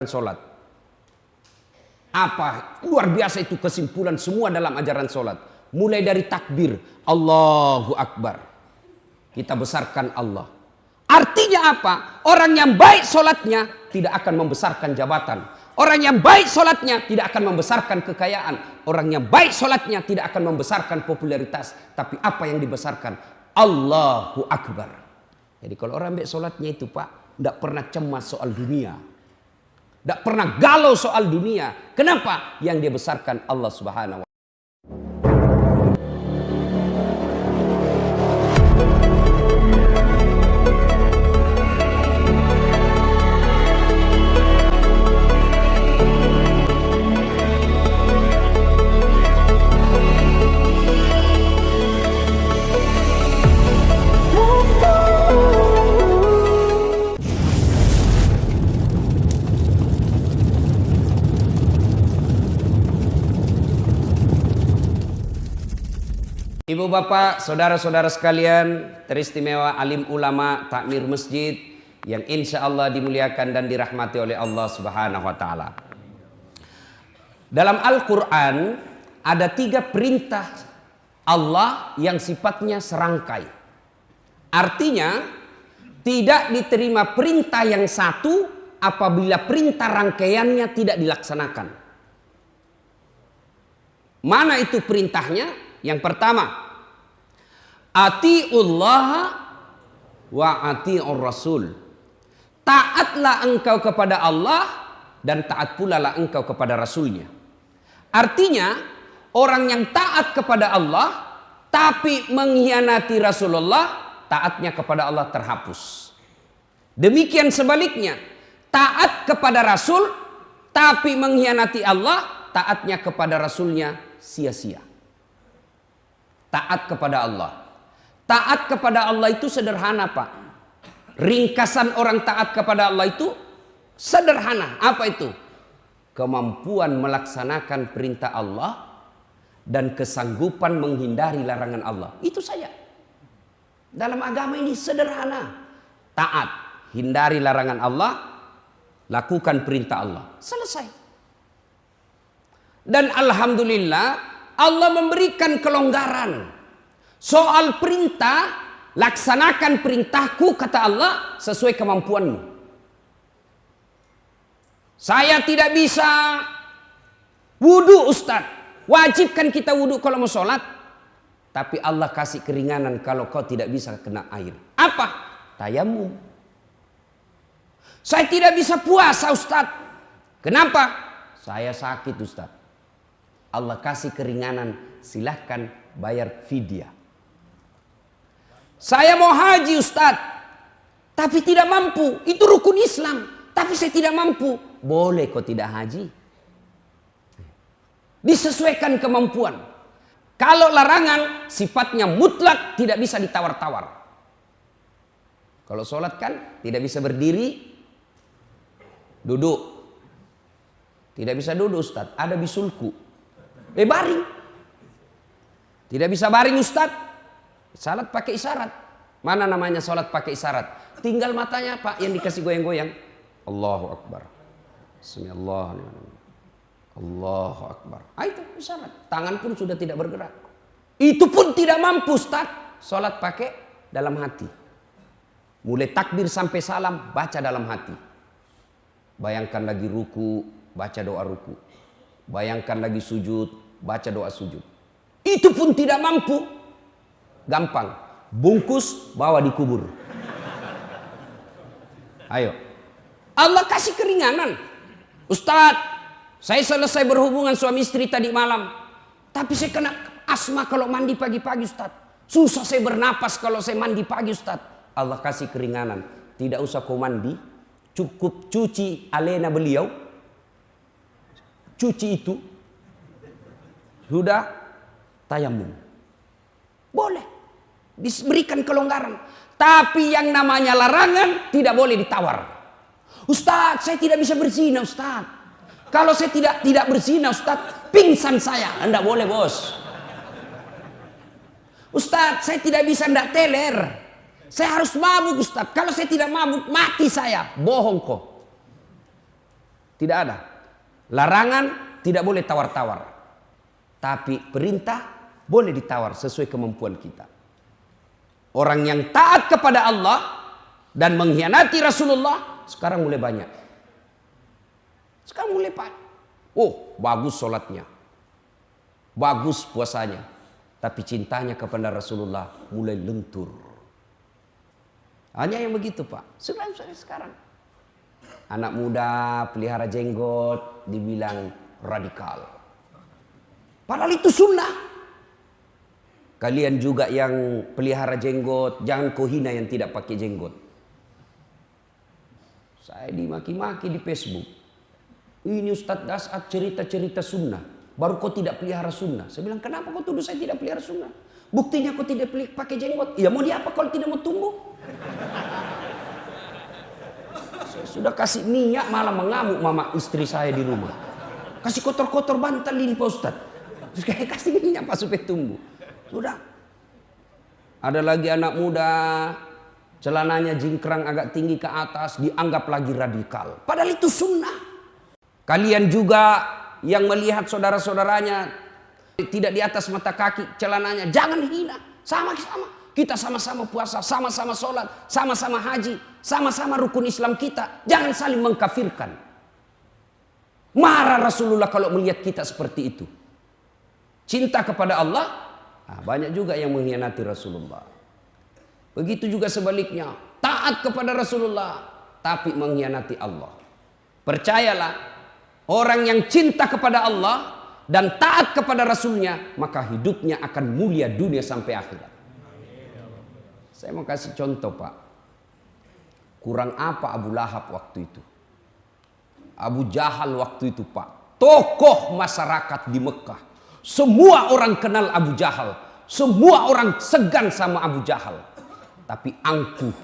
Sholat. Apa luar biasa itu kesimpulan semua dalam ajaran sholat. Mulai dari takbir, Allahu Akbar, kita besarkan Allah. Artinya apa? Orang yang baik sholatnya tidak akan membesarkan jabatan. Orang yang baik sholatnya tidak akan membesarkan kekayaan. Orang yang baik sholatnya tidak akan membesarkan popularitas. Tapi apa yang dibesarkan? Allahu Akbar. Jadi kalau orang baik sholatnya itu Pak, tidak pernah cemas soal dunia, tidak pernah galau soal dunia. Kenapa? Yang dia besarkan Allah Subhanahu wa Ta'ala. Ibu bapak, saudara-saudara sekalian, teristimewa alim ulama takmir masjid yang insya Allah dimuliakan dan dirahmati oleh Allah Subhanahu wa Ta'ala. Dalam Al-Quran ada 3 perintah Allah yang sifatnya serangkai. Artinya tidak diterima perintah yang satu apabila perintah rangkaiannya tidak dilaksanakan. Mana itu perintahnya? Yang pertama, atiullah wa atiur rasul. Taatlah engkau kepada Allah dan taat pula lah engkau kepada Rasulnya. Artinya orang yang taat kepada Allah tapi mengkhianati Rasulullah, taatnya kepada Allah terhapus. Demikian sebaliknya, taat kepada Rasul tapi mengkhianati Allah, taatnya kepada Rasulnya sia-sia. Taat kepada Allah. Taat kepada Allah itu sederhana Pak. Ringkasan orang taat kepada Allah itu sederhana. Apa itu? Kemampuan melaksanakan perintah Allah dan kesanggupan menghindari larangan Allah. Itu saja. Dalam agama ini sederhana. Taat, hindari larangan Allah, lakukan perintah Allah. Selesai. Dan alhamdulillah Allah memberikan kelonggaran. Soal perintah, laksanakan perintahku kata Allah sesuai kemampuanmu. Saya tidak bisa wudu Ustaz. Wajibkan kita wudu kalau mau sholat. Tapi Allah kasih keringanan kalau kau tidak bisa kena air. Apa? Tayamum. Saya tidak bisa puasa Ustaz. Kenapa? Saya sakit Ustaz. Allah kasih keringanan, silahkan bayar fidyah. Saya mau haji Ustaz, tapi tidak mampu. Itu rukun Islam, tapi saya tidak mampu. Boleh kok tidak haji. Disesuaikan kemampuan. Kalau larangan sifatnya mutlak, tidak bisa ditawar-tawar. Kalau sholat kan tidak bisa berdiri, duduk. Tidak bisa duduk Ustaz, ada bisulku. Baring. Tidak bisa baring Ustaz. Salat pakai isyarat. Mana namanya salat pakai isyarat? Tinggal matanya Pak yang dikasih goyang-goyang. Allahu Akbar. Bismillahirrahmanirrahim. Allahu Akbar. Itu isyarat. Tangan pun sudah tidak bergerak. Itu pun tidak mampu Ustaz. Salat pakai dalam hati. Mulai takbir sampai salam baca dalam hati. Bayangkan lagi ruku, baca doa ruku. Bayangkan lagi sujud, baca doa sujud. Itu pun tidak mampu. Gampang. Bungkus, bawa dikubur. Ayo. Allah kasih keringanan. Ustaz, saya selesai berhubungan suami istri tadi malam. Tapi saya kena asma kalau mandi pagi-pagi Ustaz. Susah saya bernapas kalau saya mandi pagi Ustaz. Allah kasih keringanan. Tidak usah kau mandi. Cukup cuci alena beliau. Cuci itu sudah tayamum. Boleh diberikan kelonggaran. Tapi yang namanya larangan tidak boleh ditawar. Ustaz, saya tidak bisa berzina Ustaz. Kalau saya tidak berzina Ustaz, pingsan saya. Anda boleh bos. Ustaz, saya tidak bisa ndak teler. Saya harus mabuk Ustaz. Kalau saya tidak mabuk mati saya. Bohong kok. Tidak ada. Larangan tidak boleh tawar-tawar. Tapi perintah boleh ditawar sesuai kemampuan kita. Orang yang taat kepada Allah dan mengkhianati Rasulullah sekarang mulai banyak. Sekarang mulai banyak. Oh, bagus sholatnya. Bagus puasanya. Tapi cintanya kepada Rasulullah mulai lentur. Hanya yang begitu, Pak. Sekarang. Anak muda pelihara jenggot dibilang radikal. Padahal itu sunnah. Kalian juga yang pelihara jenggot, jangan kau hina yang tidak pakai jenggot. Saya dimaki-maki di Facebook. Ini Ustadz Dasat cerita-cerita sunnah. Baru kau tidak pelihara sunnah. Saya bilang, kenapa kau tuduh saya tidak pelihara sunnah? Buktinya kau tidak pakai jenggot. Ya mau diapa kalau tidak mau tumbuh? Saya sudah kasih minyak malah mengamuk mama istri saya di rumah. Kasih kotor-kotor bantal ini Pak Ustadz. Terus kayak kasih minyak Pak supaya tumbuh. Sudah. Ada lagi anak muda, celananya jingkrang agak tinggi ke atas, dianggap lagi radikal. Padahal itu sunnah. Kalian juga yang melihat saudara-saudaranya tidak di atas mata kaki celananya, jangan hina. Sama-sama. Kita sama-sama puasa, sama-sama sholat, sama-sama haji, sama-sama rukun Islam kita. Jangan saling mengkafirkan. Marah Rasulullah kalau melihat kita seperti itu. Cinta kepada Allah, banyak juga yang mengkhianati Rasulullah. Begitu juga sebaliknya, taat kepada Rasulullah, tapi mengkhianati Allah. Percayalah, orang yang cinta kepada Allah dan taat kepada Rasulnya, maka hidupnya akan mulia dunia sampai akhirat. Saya mau kasih contoh, Pak. Kurang apa Abu Lahab waktu itu? Abu Jahal waktu itu, Pak. Tokoh masyarakat di Mekah. Semua orang kenal Abu Jahal. Semua orang segan sama Abu Jahal. Tapi angkuh,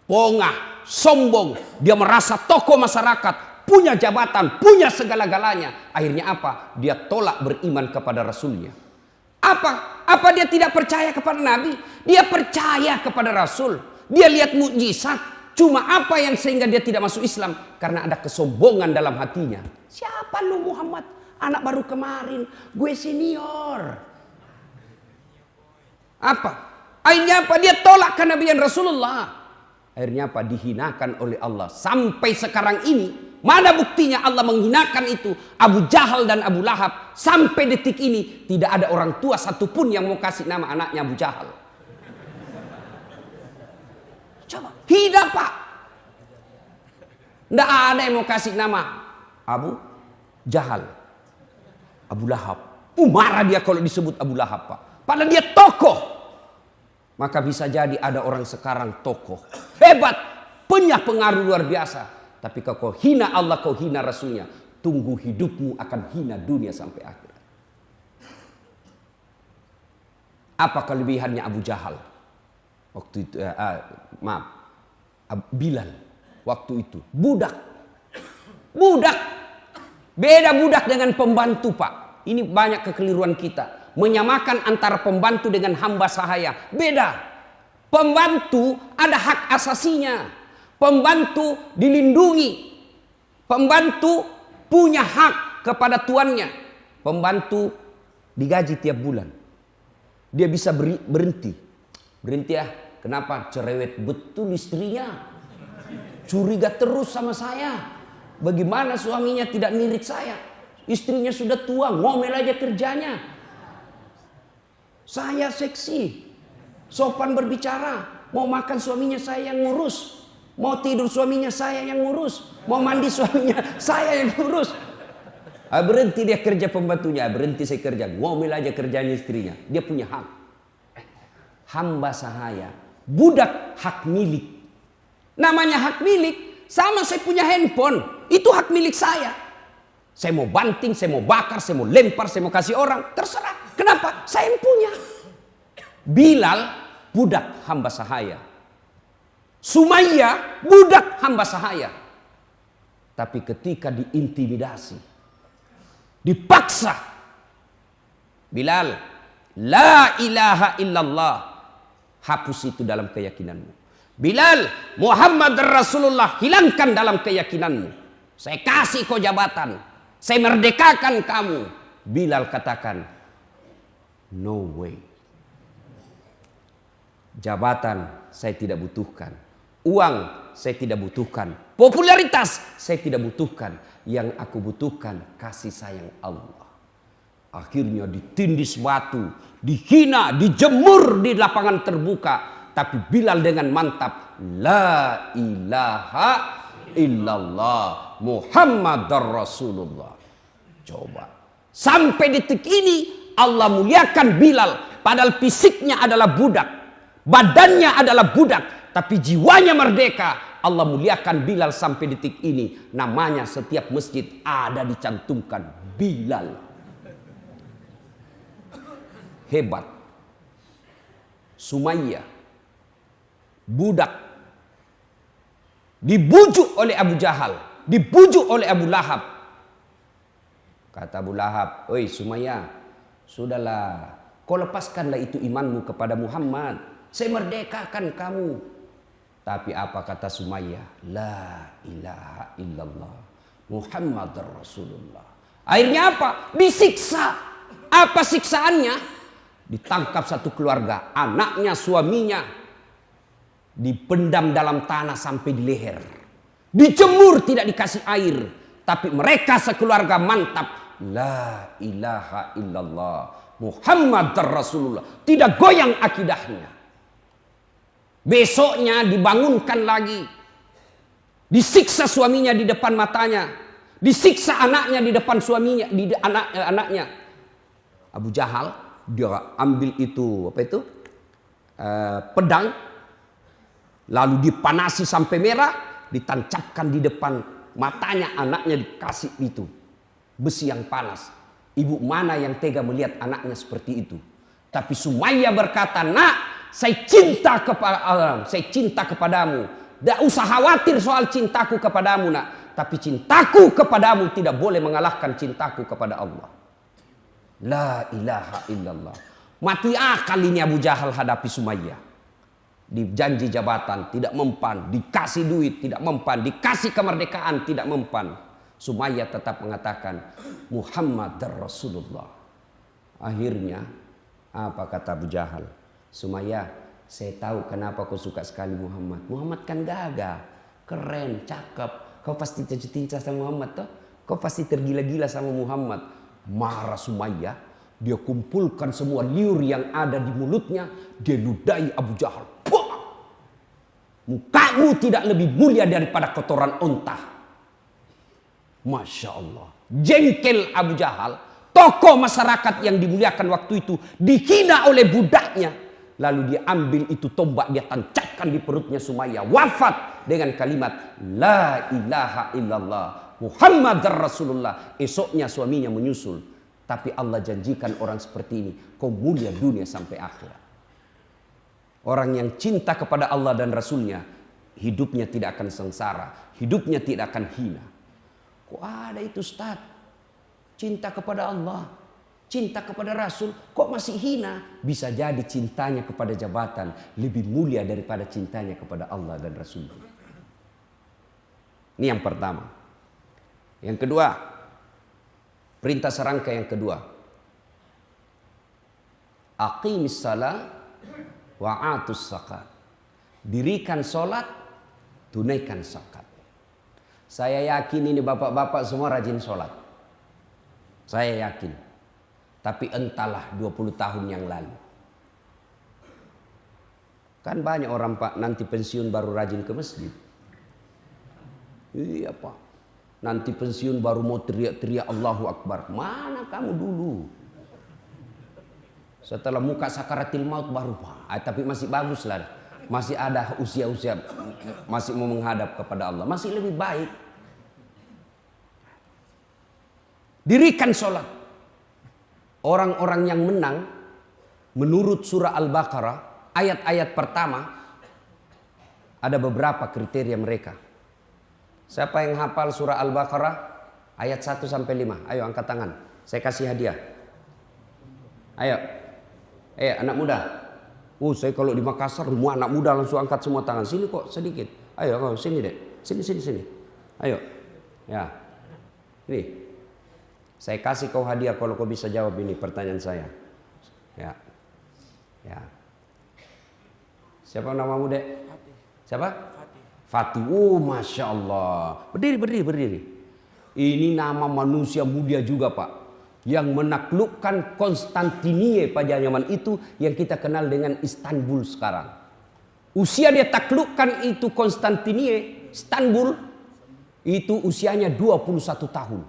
pongah, sombong. Dia merasa tokoh masyarakat, punya jabatan, punya segala-galanya. Akhirnya apa? Dia tolak beriman kepada Rasulnya. Apa dia tidak percaya kepada Nabi? Dia percaya kepada Rasul. Dia lihat mukjizat. Cuma apa yang sehingga dia tidak masuk Islam? Karena ada kesombongan dalam hatinya. Siapa lu Muhammad? Anak baru kemarin. Gue senior. Apa? Akhirnya apa? Dia tolak kenabian Rasulullah. Akhirnya apa? Dihinakan oleh Allah. Sampai sekarang ini. Mana buktinya Allah menghinakan itu Abu Jahal dan Abu Lahab. Sampai detik ini tidak ada orang tua satupun yang mau kasih nama anaknya Abu Jahal. Coba hina, Pak. Tidak ada yang mau kasih nama Abu Jahal, Abu Lahab. Marah dia kalau disebut Abu Lahab, Pak. Padahal dia tokoh. Maka bisa jadi ada orang sekarang tokoh hebat, punya pengaruh luar biasa. Tapi kalau kau hina Allah, kau hina Rasulnya, tunggu hidupmu akan hina dunia sampai akhirat. Apa kelebihannya Abu Jahal? Waktu itu, Bilal. Waktu itu, budak. Beda budak dengan pembantu, Pak. Ini banyak kekeliruan kita. Menyamakan antara pembantu dengan hamba sahaya. Beda. Pembantu ada hak asasinya. Pembantu dilindungi. Pembantu punya hak kepada tuannya. Pembantu digaji tiap bulan. Dia bisa berhenti. Berhenti ya. Kenapa? Cerewet betul istrinya. Curiga terus sama saya. Bagaimana suaminya tidak nirit saya? Istrinya sudah tua, ngomel aja kerjanya. Saya seksi. Sopan berbicara. Mau makan suaminya saya yang ngurus. Mau tidur suaminya saya yang ngurus. Mau mandi suaminya saya yang ngurus. Berhenti dia kerja pembantunya. Berhenti saya kerja. Ngomel aja kerjanya istrinya. Dia punya hak. Hamba sahaya. Budak hak milik. Namanya hak milik. Sama saya punya handphone. Itu hak milik saya. Saya mau banting, saya mau bakar, saya mau lempar, saya mau kasih orang. Terserah. Kenapa? Saya yang punya. Bilal budak hamba sahaya. Sumayyah budak hamba sahaya. Tapi ketika diintimidasi, dipaksa, Bilal, la ilaha illallah, hapus itu dalam keyakinanmu. Bilal, Muhammad Rasulullah, hilangkan dalam keyakinanmu. Saya kasih kau jabatan. Saya merdekakan kamu. Bilal katakan, no way. Jabatan saya tidak butuhkan. Uang saya tidak butuhkan. Popularitas saya tidak butuhkan. Yang aku butuhkan kasih sayang Allah. Akhirnya ditindis batu, dihina, dijemur di lapangan terbuka. Tapi Bilal dengan mantap, la ilaha illallah Muhammadar Rasulullah. Coba. Sampai detik ini Allah muliakan Bilal. Padahal fisiknya adalah budak. Badannya adalah budak. Tapi jiwanya merdeka. Allah muliakan Bilal sampai detik ini. Namanya setiap masjid ada dicantumkan Bilal. Hebat. Sumayyah, budak, dibujuk oleh Abu Jahal, dibujuk oleh Abu Lahab. Kata Abu Lahab, oi Sumayyah, sudahlah, kau lepaskanlah itu imanmu kepada Muhammad. Saya merdekakan kamu. Tapi apa kata Sumayyah? La ilaha illallah Muhammadar Rasulullah. Akhirnya apa? Disiksa. Apa siksaannya? Ditangkap satu keluarga, anaknya, suaminya, dipendam dalam tanah sampai di leher, dijemur tidak dikasih air, tapi mereka sekeluarga mantap, la ilaha illallah Muhammad Rasulullah, tidak goyang akidahnya. Besoknya dibangunkan lagi, disiksa suaminya di depan matanya, disiksa anaknya di depan suaminya, di anaknya. Abu Jahal dia ambil itu pedang, lalu dipanasi sampai merah, ditancapkan di depan matanya anaknya, dikasih itu besi yang panas. Ibu mana yang tega melihat anaknya seperti itu? Tapi Sumayyah berkata, nak, saya cinta kepadamu. Tidak usah khawatir soal cintaku kepadamu, nak. Tapi cintaku kepadamu tidak boleh mengalahkan cintaku kepada Allah. La ilaha illallah. Mati akal ini Abu Jahal hadapi Sumayyah. Dijanji jabatan tidak mempan, dikasih duit tidak mempan, dikasih kemerdekaan tidak mempan. Sumayyah tetap mengatakan Muhammad Rasulullah. Akhirnya apa kata Abu Jahal? Sumayyah, saya tahu kenapa kau suka sekali Muhammad. Muhammad kan gagah, keren, cakep. Kau pasti cinta sama Muhammad toh? Kau pasti tergila-gila sama Muhammad. Marah Sumayyah, dia kumpulkan semua liur yang ada di mulutnya, dia ludahi Abu Jahal. Puh! Mukamu tidak lebih mulia daripada kotoran unta. Masya Allah. Jengkel Abu Jahal, tokoh masyarakat yang dimuliakan waktu itu, dihina oleh budaknya. Lalu dia ambil itu tombak, dia tancapkan di perutnya Sumayyah. Wafat dengan kalimat la ilaha illallah Muhammad Rasulullah. Esoknya suaminya menyusul. Tapi Allah janjikan orang seperti ini, kau mulia dunia sampai akhirat. Orang yang cinta kepada Allah dan Rasulnya, hidupnya tidak akan sengsara, hidupnya tidak akan hina. Kok ada itu Ustaz? Cinta kepada Allah, cinta kepada Rasul, kok masih hina? Bisa jadi cintanya kepada jabatan lebih mulia daripada cintanya kepada Allah dan Rasulnya. Ini yang pertama. Yang kedua, perintah serangka yang kedua. Aqimis salat wa atus zakat. Dirikan solat, tunaikan zakat. Saya yakin ini bapak-bapak semua rajin solat. Saya yakin. Tapi entahlah 20 tahun yang lalu. Kan banyak orang Pak nanti pensiun baru rajin ke masjid. Iya Pak. Nanti pensiun baru mau teriak-teriak Allahu Akbar. Mana kamu dulu? Setelah muka sakaratil maut baru Pak. Tapi masih bagus lah. Masih ada usia-usia. Masih mau menghadap kepada Allah. Masih lebih baik. Dirikan sholat. Orang-orang yang menang. Menurut surah Al-Baqarah. Ayat-ayat pertama. Ada beberapa kriteria mereka. Siapa yang hafal surah Al-Baqarah ayat 1 sampai 5? Ayo angkat tangan. Saya kasih hadiah. Ayo. Anak muda. Saya kalau di Makassar semua anak muda langsung angkat semua tangan. Sini kok sedikit. Ayo sini deh. Sini. Ayo. Ya. Ini. Saya kasih kau hadiah kalau kau bisa jawab ini pertanyaan saya. Ya. Ya. Siapa namamu, Dek? Siapa? Fatih. Oh, Masya Allah. Berdiri. Ini nama manusia mulia juga, Pak. Yang menaklukkan Konstantinie pada zaman itu yang kita kenal dengan Istanbul sekarang. Usia dia taklukkan itu Konstantinie, Istanbul, itu usianya 21 tahun.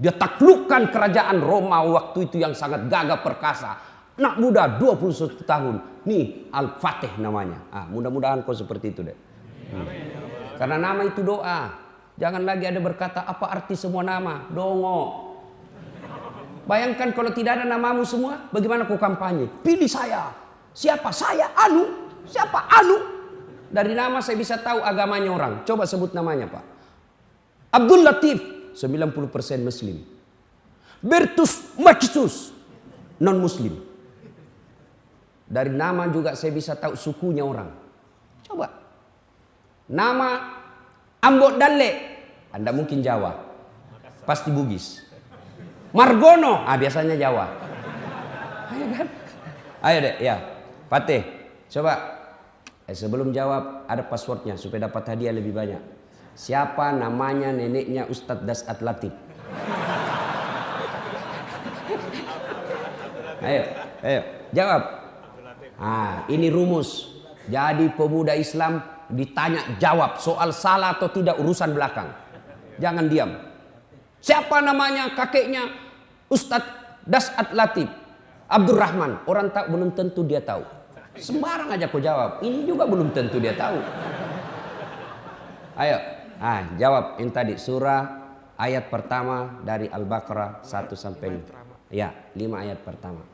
Dia taklukkan kerajaan Roma waktu itu yang sangat gagah perkasa. Anak muda 21 tahun. Nih Al-Fatih namanya. Mudah-mudahan kau seperti itu, Dek. Karena nama itu doa. Jangan lagi ada berkata apa arti semua nama. Dongo. Bayangkan kalau tidak ada namamu semua, bagaimana kau kampanye? Pilih saya. Siapa? Saya Anu. Siapa? Anu. Dari nama saya bisa tahu agamanya orang. Coba sebut namanya, Pak. Abdul Latif, 90% Muslim. Bertus Maksus, non Muslim. Dari nama juga saya bisa tahu sukunya orang. Coba. Nama Ambok Dalle, Anda mungkin Jawa. Pasti Bugis. Margono, biasanya Jawa. Ayo kan? Ayo, Dek, ya. Fatih, coba. Sebelum jawab, ada passwordnya supaya dapat hadiah lebih banyak. Siapa namanya neneknya Ustadz Dasat Latif? Ayo, jawab. Ini rumus. Jadi pemuda Islam ditanya jawab, soal salah atau tidak urusan belakang. Jangan diam. Siapa namanya kakeknya Ustadz Dasat Latif? Abdurrahman. Orang tak belum tentu dia tahu. Sembarang aja kau jawab. Ini juga belum tentu dia tahu. Ayo, jawab yang tadi surah ayat pertama dari Al-Baqarah 1 sampai 5. Ya, 5 ayat pertama.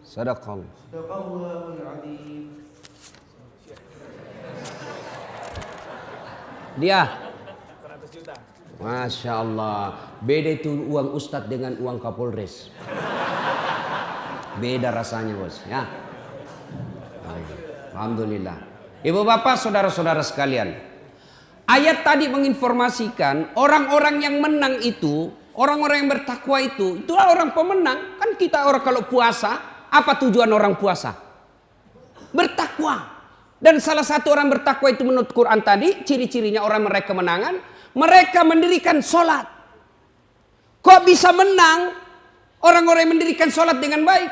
Sadaqallah. Dia 100 juta. Masya Allah. Beda itu uang Ustadz dengan uang Kapolres. Beda rasanya, bos. Ya. Alhamdulillah. Ibu bapak, saudara-saudara sekalian. Ayat tadi menginformasikan orang-orang yang menang itu, orang-orang yang bertakwa itu, itulah orang pemenang. Kan kita orang kalau puasa, apa tujuan orang puasa? Bertakwa. Dan salah satu orang bertakwa itu menurut Quran tadi, ciri-cirinya orang meraih kemenangan, mereka mendirikan sholat. Kok bisa menang orang-orang yang mendirikan sholat dengan baik?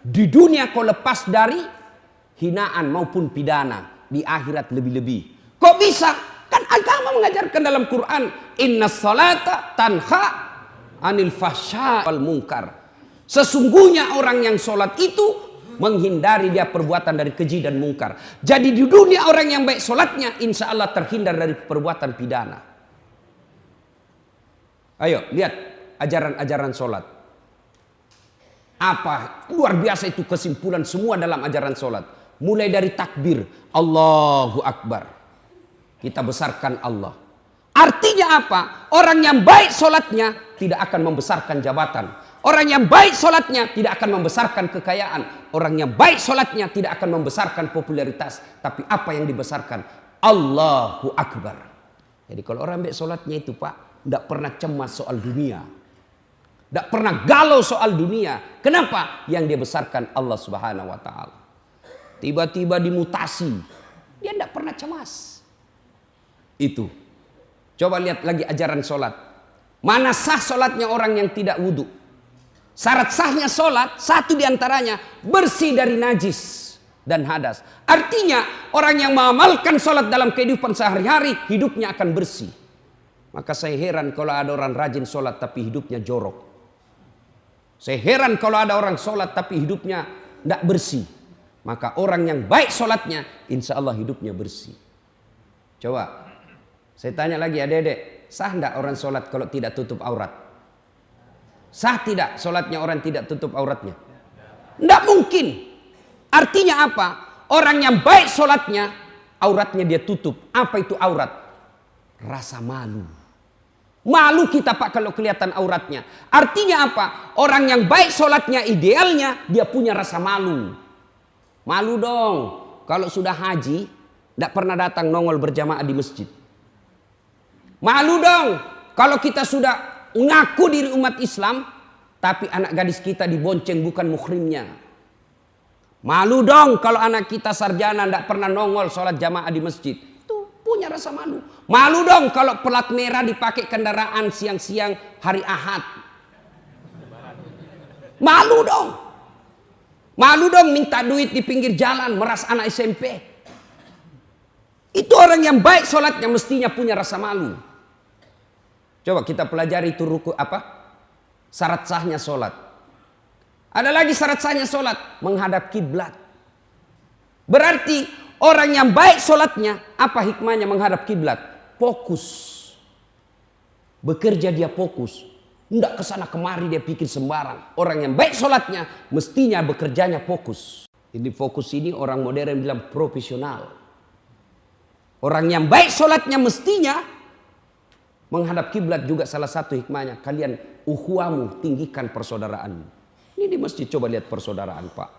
Di dunia kau lepas dari hinaan maupun pidana. Di akhirat lebih-lebih. Kok bisa? Kan agama mengajarkan dalam Quran, inna sholata tanha anil fahsya wal munkar. Sesungguhnya orang yang sholat itu menghindari dia perbuatan dari keji dan mungkar. Jadi di dunia orang yang baik sholatnya, insya Allah terhindar dari perbuatan pidana. Ayo lihat ajaran-ajaran sholat. Apa luar biasa itu kesimpulan semua dalam ajaran sholat. Mulai dari takbir, Allahu Akbar. Kita besarkan Allah. Artinya apa? Orang yang baik sholatnya tidak akan membesarkan jabatan. Orang yang baik sholatnya tidak akan membesarkan kekayaan. Orang yang baik sholatnya tidak akan membesarkan popularitas. Tapi apa yang dibesarkan? Allahu Akbar. Jadi kalau orang baik sholatnya itu, Pak, tidak pernah cemas soal dunia. Tidak pernah galau soal dunia. Kenapa? Yang dia besarkan Allah Subhanahu wa Ta'ala. Tiba-tiba dimutasi. Dia tidak pernah cemas. Itu. Coba lihat lagi ajaran sholat. Mana sah sholatnya orang yang tidak wudhu? Syarat sahnya sholat, satu diantaranya bersih dari najis dan hadas. Artinya orang yang mengamalkan sholat dalam kehidupan sehari-hari, hidupnya akan bersih. Maka saya heran kalau ada orang rajin sholat tapi hidupnya jorok. Saya heran kalau ada orang sholat tapi hidupnya tidak bersih. maka orang yang baik sholatnya, insya Allah hidupnya bersih. Coba, saya tanya lagi adik-adik, sah tidak orang sholat kalau tidak tutup aurat? Sah tidak sholatnya orang tidak tutup auratnya? Tidak mungkin. Artinya apa? Orang yang baik sholatnya, auratnya dia tutup. Apa itu aurat? Rasa malu. Malu kita Pak kalau kelihatan auratnya. Artinya apa? Orang yang baik sholatnya idealnya, dia punya rasa malu. Malu dong. Kalau sudah haji, tidak pernah datang nongol berjamaah di masjid. Malu dong. Kalau kita sudah ngaku diri umat Islam, tapi anak gadis kita dibonceng bukan muhrimnya. Malu dong kalau anak kita sarjana tidak pernah nongol sholat jamaah di masjid. Itu punya rasa malu. Malu dong kalau pelat merah dipakai kendaraan siang-siang hari Ahad. Malu dong. Malu dong minta duit di pinggir jalan meras anak SMP. Itu orang yang baik sholatnya mestinya punya rasa malu. Coba kita pelajari itu syarat sahnya sholat. Ada lagi syarat sahnya sholat, menghadap kiblat. Berarti orang yang baik sholatnya, apa hikmahnya menghadap kiblat? Fokus. Bekerja dia fokus. Tidak kesana kemari dia pikir sembarang. Orang yang baik sholatnya, mestinya bekerjanya fokus. Ini fokus ini orang modern bilang profesional. Orang yang baik sholatnya mestinya menghadap kiblat juga salah satu hikmahnya. Kalian ukhuwamu, tinggikan persaudaraan. Ini di masjid coba lihat persaudaraan Pak.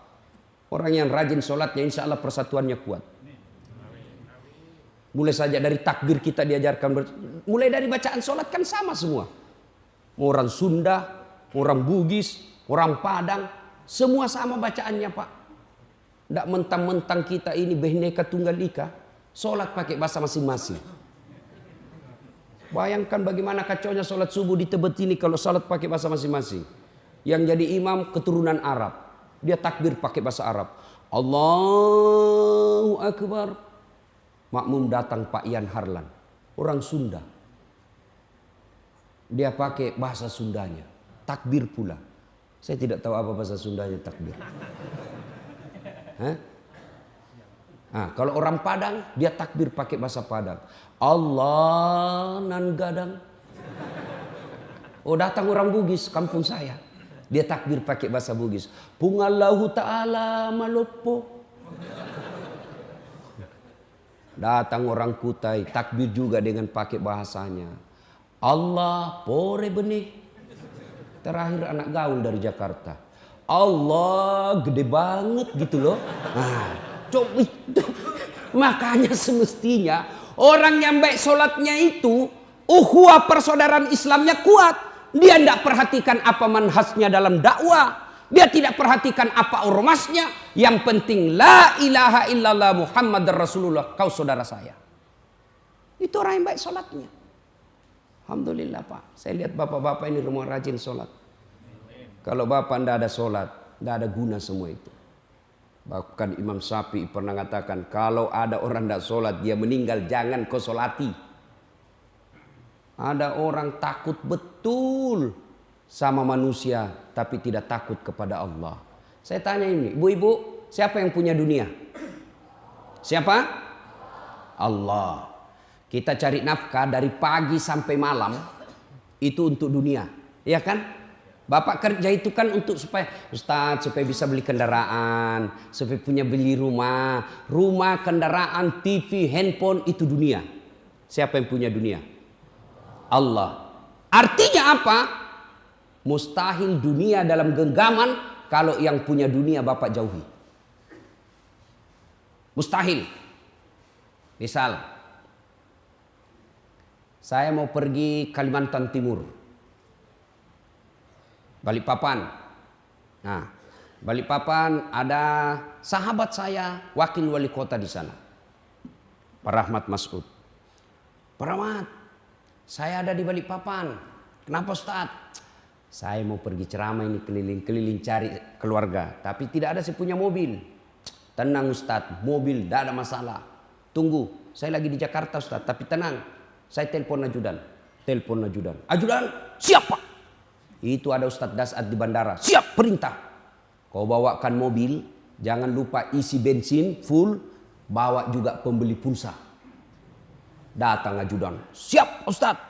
Orang yang rajin sholatnya insya Allah persatuannya kuat. Mulai saja dari takbir kita diajarkan. Mulai dari bacaan sholat kan sama semua. Orang Sunda, orang Bugis, orang Padang. Semua sama bacaannya Pak. Tidak mentang-mentang kita ini Bhinneka Tunggal Ika. Sholat pakai bahasa masing-masing. Bayangkan bagaimana kacaunya sholat subuh di Tebet ini kalau sholat pakai bahasa masing-masing. Yang jadi imam keturunan Arab. Dia takbir pakai bahasa Arab. Allahu Akbar. Makmum datang Pak Ian Harlan. Orang Sunda. Dia pakai bahasa Sundanya. Takbir pula. Saya tidak tahu apa bahasa Sundanya takbir. Hah? Nah, kalau orang Padang dia takbir pakai bahasa Padang. Allah nan gadang. Oh datang orang Bugis kampung saya. Dia takbir pakai bahasa Bugis. Pungallahu ta'ala malopo. Datang orang Kutai takbir juga dengan pakai bahasanya. Allah pore benih. Terakhir anak gaul dari Jakarta. Allah gede banget gitu loh. Nah, coba itu. Makanya semestinya orang yang baik sholatnya itu ukhuwah persaudaraan Islamnya kuat. Dia tidak perhatikan apa manhajnya dalam dakwah. Dia tidak perhatikan apa ormasnya. Yang penting la ilaha illallah Muhammad Rasulullah. Kau saudara saya. Itu orang yang baik sholatnya. Alhamdulillah Pak. Saya lihat bapak-bapak ini rumah rajin sholat. Kalau bapak tidak ada sholat, tidak ada guna semua itu. Bahkan Imam Syafi'i pernah mengatakan, kalau ada orang tidak sholat, dia meninggal, jangan kau sholati. Ada orang takut betul sama manusia, tapi tidak takut kepada Allah. Saya tanya ini, ibu-ibu, siapa yang punya dunia? Siapa? Allah. Kita cari nafkah dari pagi sampai malam, itu untuk dunia. Ya kan? Bapak kerja itu kan untuk supaya Ustaz supaya bisa beli kendaraan, supaya punya beli rumah, kendaraan, TV, handphone itu dunia. Siapa yang punya dunia? Allah. Artinya apa? Mustahil dunia dalam genggaman kalau yang punya dunia Bapak jauhi. Mustahil. Misal, saya mau pergi Kalimantan Timur. Balikpapan. Nah, Balikpapan ada sahabat saya, wakil wali kota di sana. Pak Rahmat Masud. Pak Rahmat, saya ada di Balikpapan. Kenapa Ustaz? Saya mau pergi ceramah ini keliling-keliling cari keluarga. Tapi tidak ada saya punya mobil. Tenang Ustaz, mobil tidak ada masalah. Tunggu, saya lagi di Jakarta Ustaz. Tapi tenang, saya telepon ajudan. Ajudan, siapa? Itu ada Ustadz Dasat di bandara. Siap perintah. Kau bawakan mobil Jangan lupa isi bensin full, bawa juga pembeli pulsa. Datang ajudan, siap Ustadz,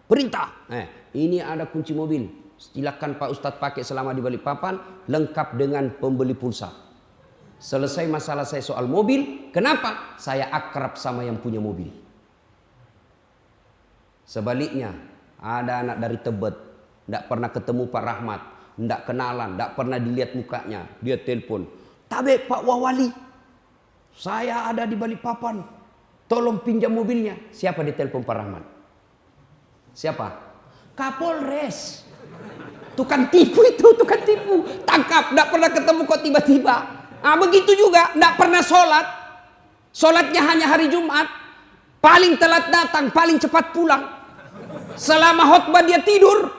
perintah. Ini ada kunci mobil, silakan Pak Ustadz pakai selama di Balikpapan, lengkap dengan pembeli pulsa. Selesai masalah saya soal mobil, kenapa? Saya akrab sama yang punya mobil. Sebaliknya, ada anak dari Tebet, tidak pernah ketemu Pak Rahmat, tidak kenalan, tidak pernah dilihat mukanya. Dia telepon, "Tabe Pak Wawali, saya ada di Balikpapan, tolong pinjam mobilnya." Siapa ditelepon Pak Rahmat? Siapa? Kapolres. Tukang tipu itu, tukang tipu. Tangkap, tidak pernah ketemu kok tiba-tiba. Begitu juga, tidak pernah sholat. Sholatnya hanya hari Jumat. Paling telat datang, paling cepat pulang. Selama khutbah dia tidur.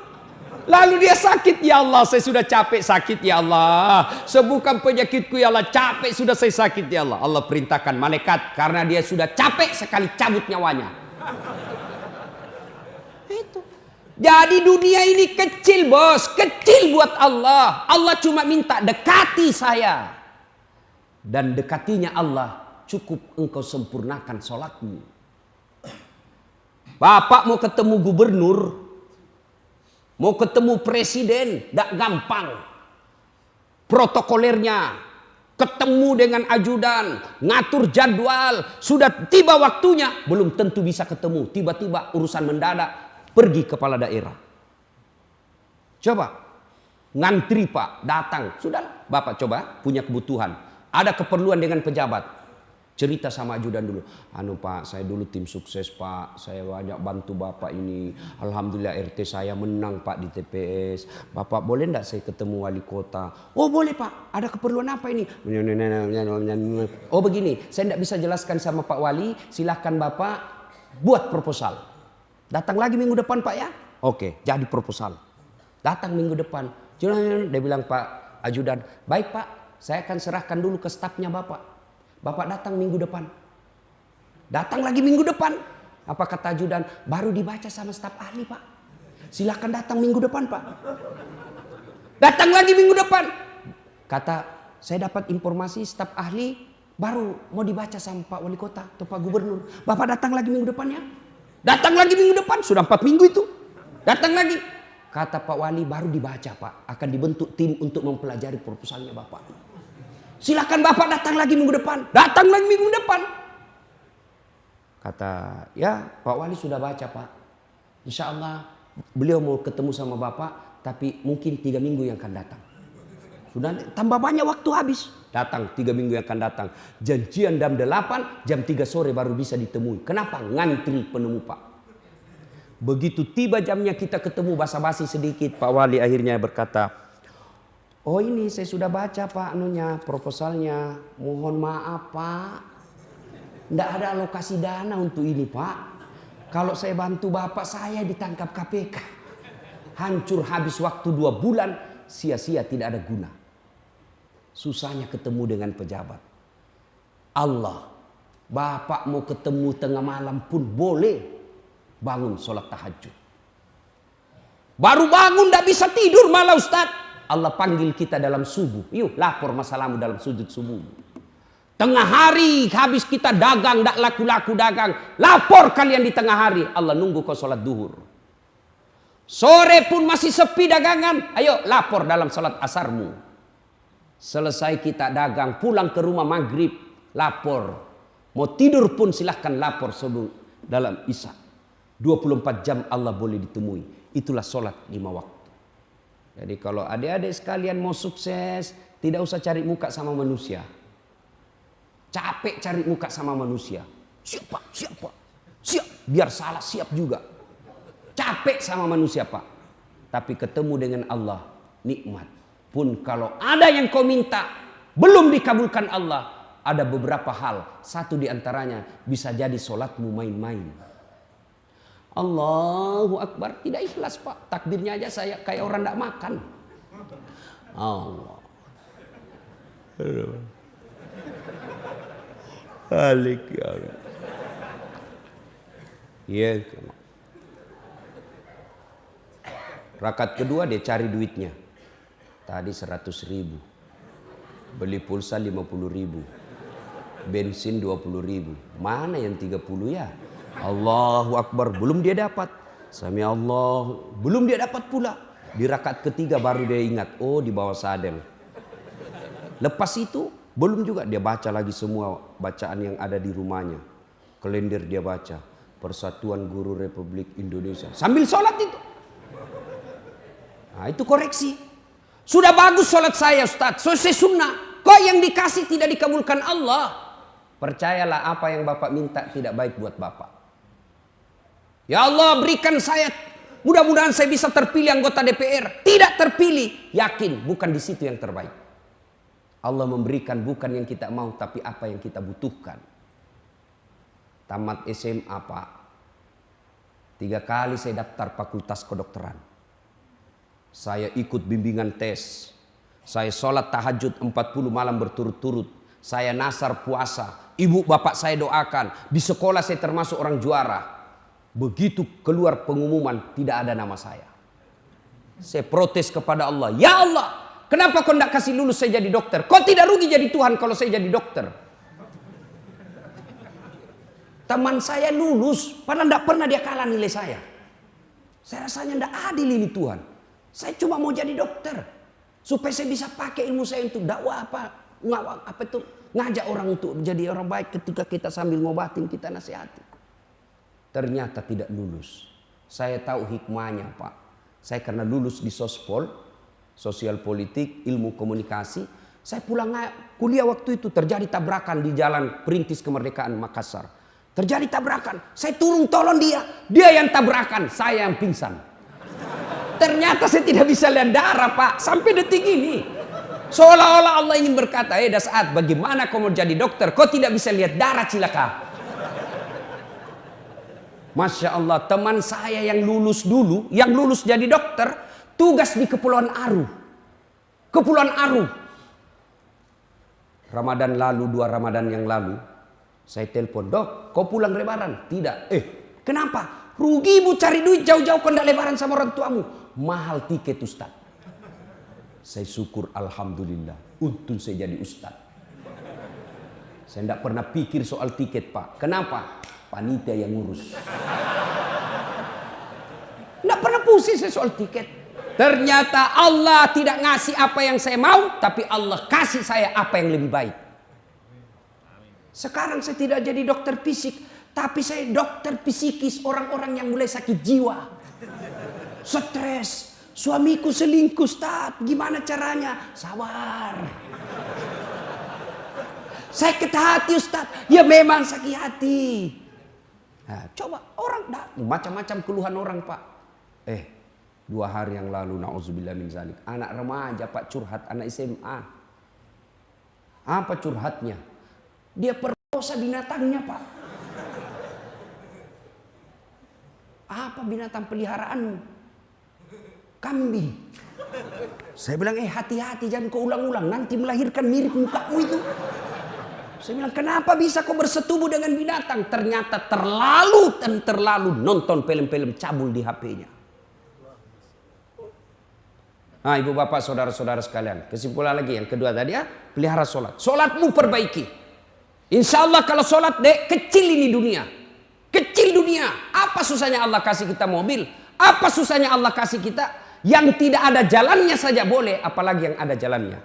Lalu dia sakit, ya Allah saya sudah capek sakit ya Allah. Sembuhkan penyakitku ya Allah, capek sudah saya sakit ya Allah. Allah perintahkan malaikat karena dia sudah capek sekali cabut nyawanya. Itu. Jadi dunia ini kecil bos, kecil buat Allah. Allah cuma minta dekati saya. Dan dekatinya Allah, cukup engkau sempurnakan sholatmu. Bapak mau ketemu gubernur, mau ketemu presiden, tidak gampang. Protokolernya, ketemu dengan ajudan, ngatur jadwal, sudah tiba waktunya, belum tentu bisa ketemu. Tiba-tiba urusan mendadak, pergi kepala daerah. Coba, ngantri Pak, datang. Sudahlah, Bapak coba punya kebutuhan. Ada keperluan dengan pejabat. Cerita sama ajudan dulu. Pak, saya dulu tim sukses Pak. Saya banyak bantu Bapak ini. Alhamdulillah RT saya menang Pak di TPS. Bapak boleh enggak saya ketemu wali kota? Oh boleh Pak. Ada keperluan apa ini? Oh begini. Saya enggak bisa jelaskan sama Pak Wali. Silahkan Bapak buat proposal. Datang lagi minggu depan Pak ya? Oke, jadi proposal. Datang minggu depan. Dia bilang Pak ajudan. Baik Pak. Saya akan serahkan dulu ke stafnya Bapak. Bapak datang minggu depan. Datang lagi minggu depan. Apa kata ajudan? Baru dibaca sama staf ahli Pak. Silakan datang minggu depan Pak. Datang lagi minggu depan. Kata saya dapat informasi staf ahli baru mau dibaca sama Pak Wali Kota atau Pak Gubernur. Bapak datang lagi minggu depan ya. Datang lagi minggu depan. Sudah 4 minggu itu. Datang lagi. Kata Pak Wali baru dibaca Pak. Akan dibentuk tim untuk mempelajari proposalnya Bapak. Silakan Bapak datang lagi minggu depan. Datang lagi minggu depan. Kata, ya Pak Wali sudah baca Pak. Insya Allah beliau mau ketemu sama Bapak. Tapi mungkin 3 minggu yang akan datang. Sudah tambah banyak waktu habis. Datang 3 minggu yang akan datang. Janjian jam 8, jam 3 sore baru bisa ditemui. Kenapa? Ngantri penemu Pak. Begitu tiba jamnya kita ketemu basa-basi sedikit. Pak Wali akhirnya berkata, oh ini saya sudah baca Pak proposalnya. Mohon maaf Pak. Tidak ada alokasi dana untuk ini Pak. Kalau saya bantu Bapak saya ditangkap KPK. Hancur habis waktu 2 bulan. Sia-sia tidak ada guna. Susahnya ketemu dengan pejabat. Allah. Bapak mau ketemu tengah malam pun boleh. Bangun sholat tahajud. Baru bangun tidak bisa tidur malah Ustadz. Allah panggil kita dalam subuh. Yuk lapor masalahmu dalam sujud subuh. Tengah hari habis kita dagang. Tak laku-laku dagang. Lapor kalian di tengah hari. Allah nunggu kau sholat duhur. Sore pun masih sepi dagangan. Ayo lapor dalam sholat asarmu. Selesai kita dagang. Pulang ke rumah maghrib. Lapor. Mau tidur pun silahkan lapor sebelum dalam isya. 24 jam Allah boleh ditemui. Itulah sholat 5 waktu. Jadi kalau adik-adik sekalian mau sukses, tidak usah cari muka sama manusia. Capek cari muka sama manusia. Siapa? Siap. Biar salah siap juga. Capek sama manusia Pak. Tapi ketemu dengan Allah, nikmat. Pun kalau ada yang kau minta, belum dikabulkan Allah. Ada beberapa hal. Satu diantaranya bisa jadi sholatmu main-main. Allahu Akbar. Tidak ikhlas Pak. Takbirnya aja saya kayak orang tidak makan. Allah. Alik ya. Iya. Rakaat kedua dia cari duitnya. Tadi 100.000. Beli pulsa 50.000. Bensin 20.000. Mana yang 30 ya? Allahu Akbar. Belum dia dapat. Sami Allah. Belum dia dapat pula. Di rakaat ketiga baru dia ingat. Oh, di bawah sadel. Lepas itu belum juga dia baca lagi semua bacaan yang ada di rumahnya. Kalender dia baca. Persatuan Guru Republik Indonesia. Sambil sholat itu. Nah, itu koreksi. Sudah bagus sholat saya, Ustaz. Selesai sunnah. Kok yang dikasih tidak dikabulkan Allah? Percayalah apa yang Bapak minta tidak baik buat Bapak. Ya Allah, berikan saya, mudah-mudahan saya bisa terpilih anggota DPR. Tidak terpilih. Yakin bukan di situ yang terbaik. Allah memberikan bukan yang kita mau, tapi apa yang kita butuhkan. Tamat SMA, Pak. 3 kali saya daftar fakultas kedokteran. Saya ikut bimbingan tes. Saya sholat tahajud 40 malam berturut-turut. Saya nasar puasa. Ibu bapak saya doakan. Di sekolah saya termasuk orang juara. Begitu keluar pengumuman tidak ada nama saya. Saya protes kepada Allah. Ya Allah, kenapa kau tidak kasih lulus saya jadi dokter? Kau tidak rugi jadi Tuhan kalau saya jadi dokter? Teman saya lulus, padahal tidak pernah dia kalah nilai saya. Saya rasanya tidak adil ini Tuhan. Saya cuma mau jadi dokter. Supaya saya bisa pakai ilmu saya untuk dakwah ngajak orang untuk jadi orang baik ketika kita sambil ngobatin, kita nasihati. Ternyata tidak lulus. Saya tahu hikmahnya Pak. Saya karena lulus di Sospol, sosial politik, ilmu komunikasi. Saya pulang kuliah waktu itu terjadi tabrakan di jalan Perintis Kemerdekaan Makassar. Terjadi tabrakan. Saya turun tolong dia. Dia yang tabrakan, saya yang pingsan. Ternyata saya tidak bisa lihat darah Pak. Sampai detik ini. Seolah-olah Allah ingin berkata, Dasaat, bagaimana kau mau jadi dokter? Kau tidak bisa lihat darah cilaka. Masya Allah, teman saya yang lulus dulu, yang lulus jadi dokter, tugas di Kepulauan Aru. Kepulauan Aru. Ramadan lalu, 2 Ramadan yang lalu, saya telepon, Dok, kau pulang lebaran? Tidak. Kenapa? Rugimu cari duit jauh-jauh kau tidak lebaran sama orang tuamu. Mahal tiket Ustaz. Saya syukur Alhamdulillah. Untung saya jadi Ustaz. Saya tidak pernah pikir soal tiket Pak. Kenapa? Panitia yang ngurus. Tidak pernah pusing saya soal tiket. Ternyata Allah tidak ngasih apa yang saya mau. Tapi Allah kasih saya apa yang lebih baik. Sekarang saya tidak jadi dokter fisik. Tapi saya dokter psikis orang-orang yang mulai sakit jiwa. Stres. Suamiku selingkuh Ustaz. Gimana caranya? Sabar. Sakit hati Ustaz. Ya memang sakit hati. Nah, coba orang macam-macam keluhan orang Pak. 2 hari yang lalu na'udzubillah min zalik. Anak remaja Pak curhat, anak SMA. Apa curhatnya? Dia perkosa binatangnya Pak. Apa binatang peliharaanmu? Kambing. Saya bilang hati-hati jangan kau ulang-ulang. Nanti melahirkan mirip mukamu itu. Saya bilang kenapa bisa kau bersetubuh dengan binatang? Ternyata terlalu nonton film-film cabul di HP-nya. Nah ibu bapak saudara-saudara sekalian. Kesimpulan lagi yang kedua tadi ya. Pelihara sholat. Sholatmu perbaiki. Insya Allah kalau sholat kecil ini dunia. Kecil dunia. Apa susahnya Allah kasih kita mobil? Apa susahnya Allah kasih kita? Yang tidak ada jalannya saja boleh. Apalagi yang ada jalannya.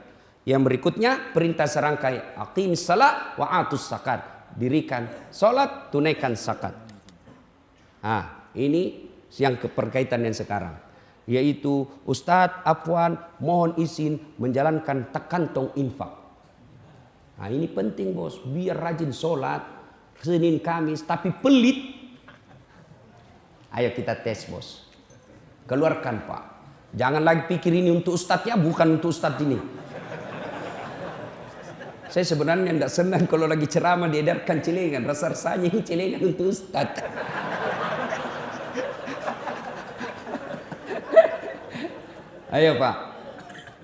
Yang berikutnya perintah serangkai. Aqimis salat wa atus zakat. Dirikan sholat, tunaikan zakat. Nah ini yang keperkaitan yang sekarang. Yaitu Ustadz Afwan mohon izin menjalankan kantong infak. Nah ini penting bos. Biar rajin sholat Senin Kamis tapi pelit. Ayo kita tes bos. Keluarkan Pak. Jangan lagi pikir ini untuk Ustadz ya. Bukan untuk Ustadz ini. Saya sebenarnya tidak senang kalau lagi ceramah diedarkan celengan. Rasa-rasanya ini celengan untuk Ustadz. Ayo Pak.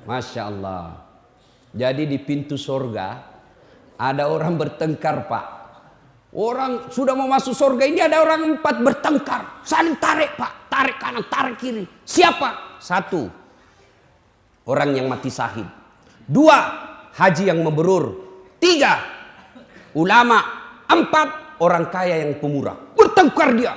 Masya Allah. Jadi di pintu surga ada orang bertengkar Pak. Orang sudah mau masuk surga ini ada orang 4 bertengkar. Saling tarik Pak. Tarik kanan, tarik kiri. Siapa? 1. Orang yang mati syahid. 2. haji yang mabrur. 3, ulama. 4, orang kaya yang pemurah. Bertengkar dia.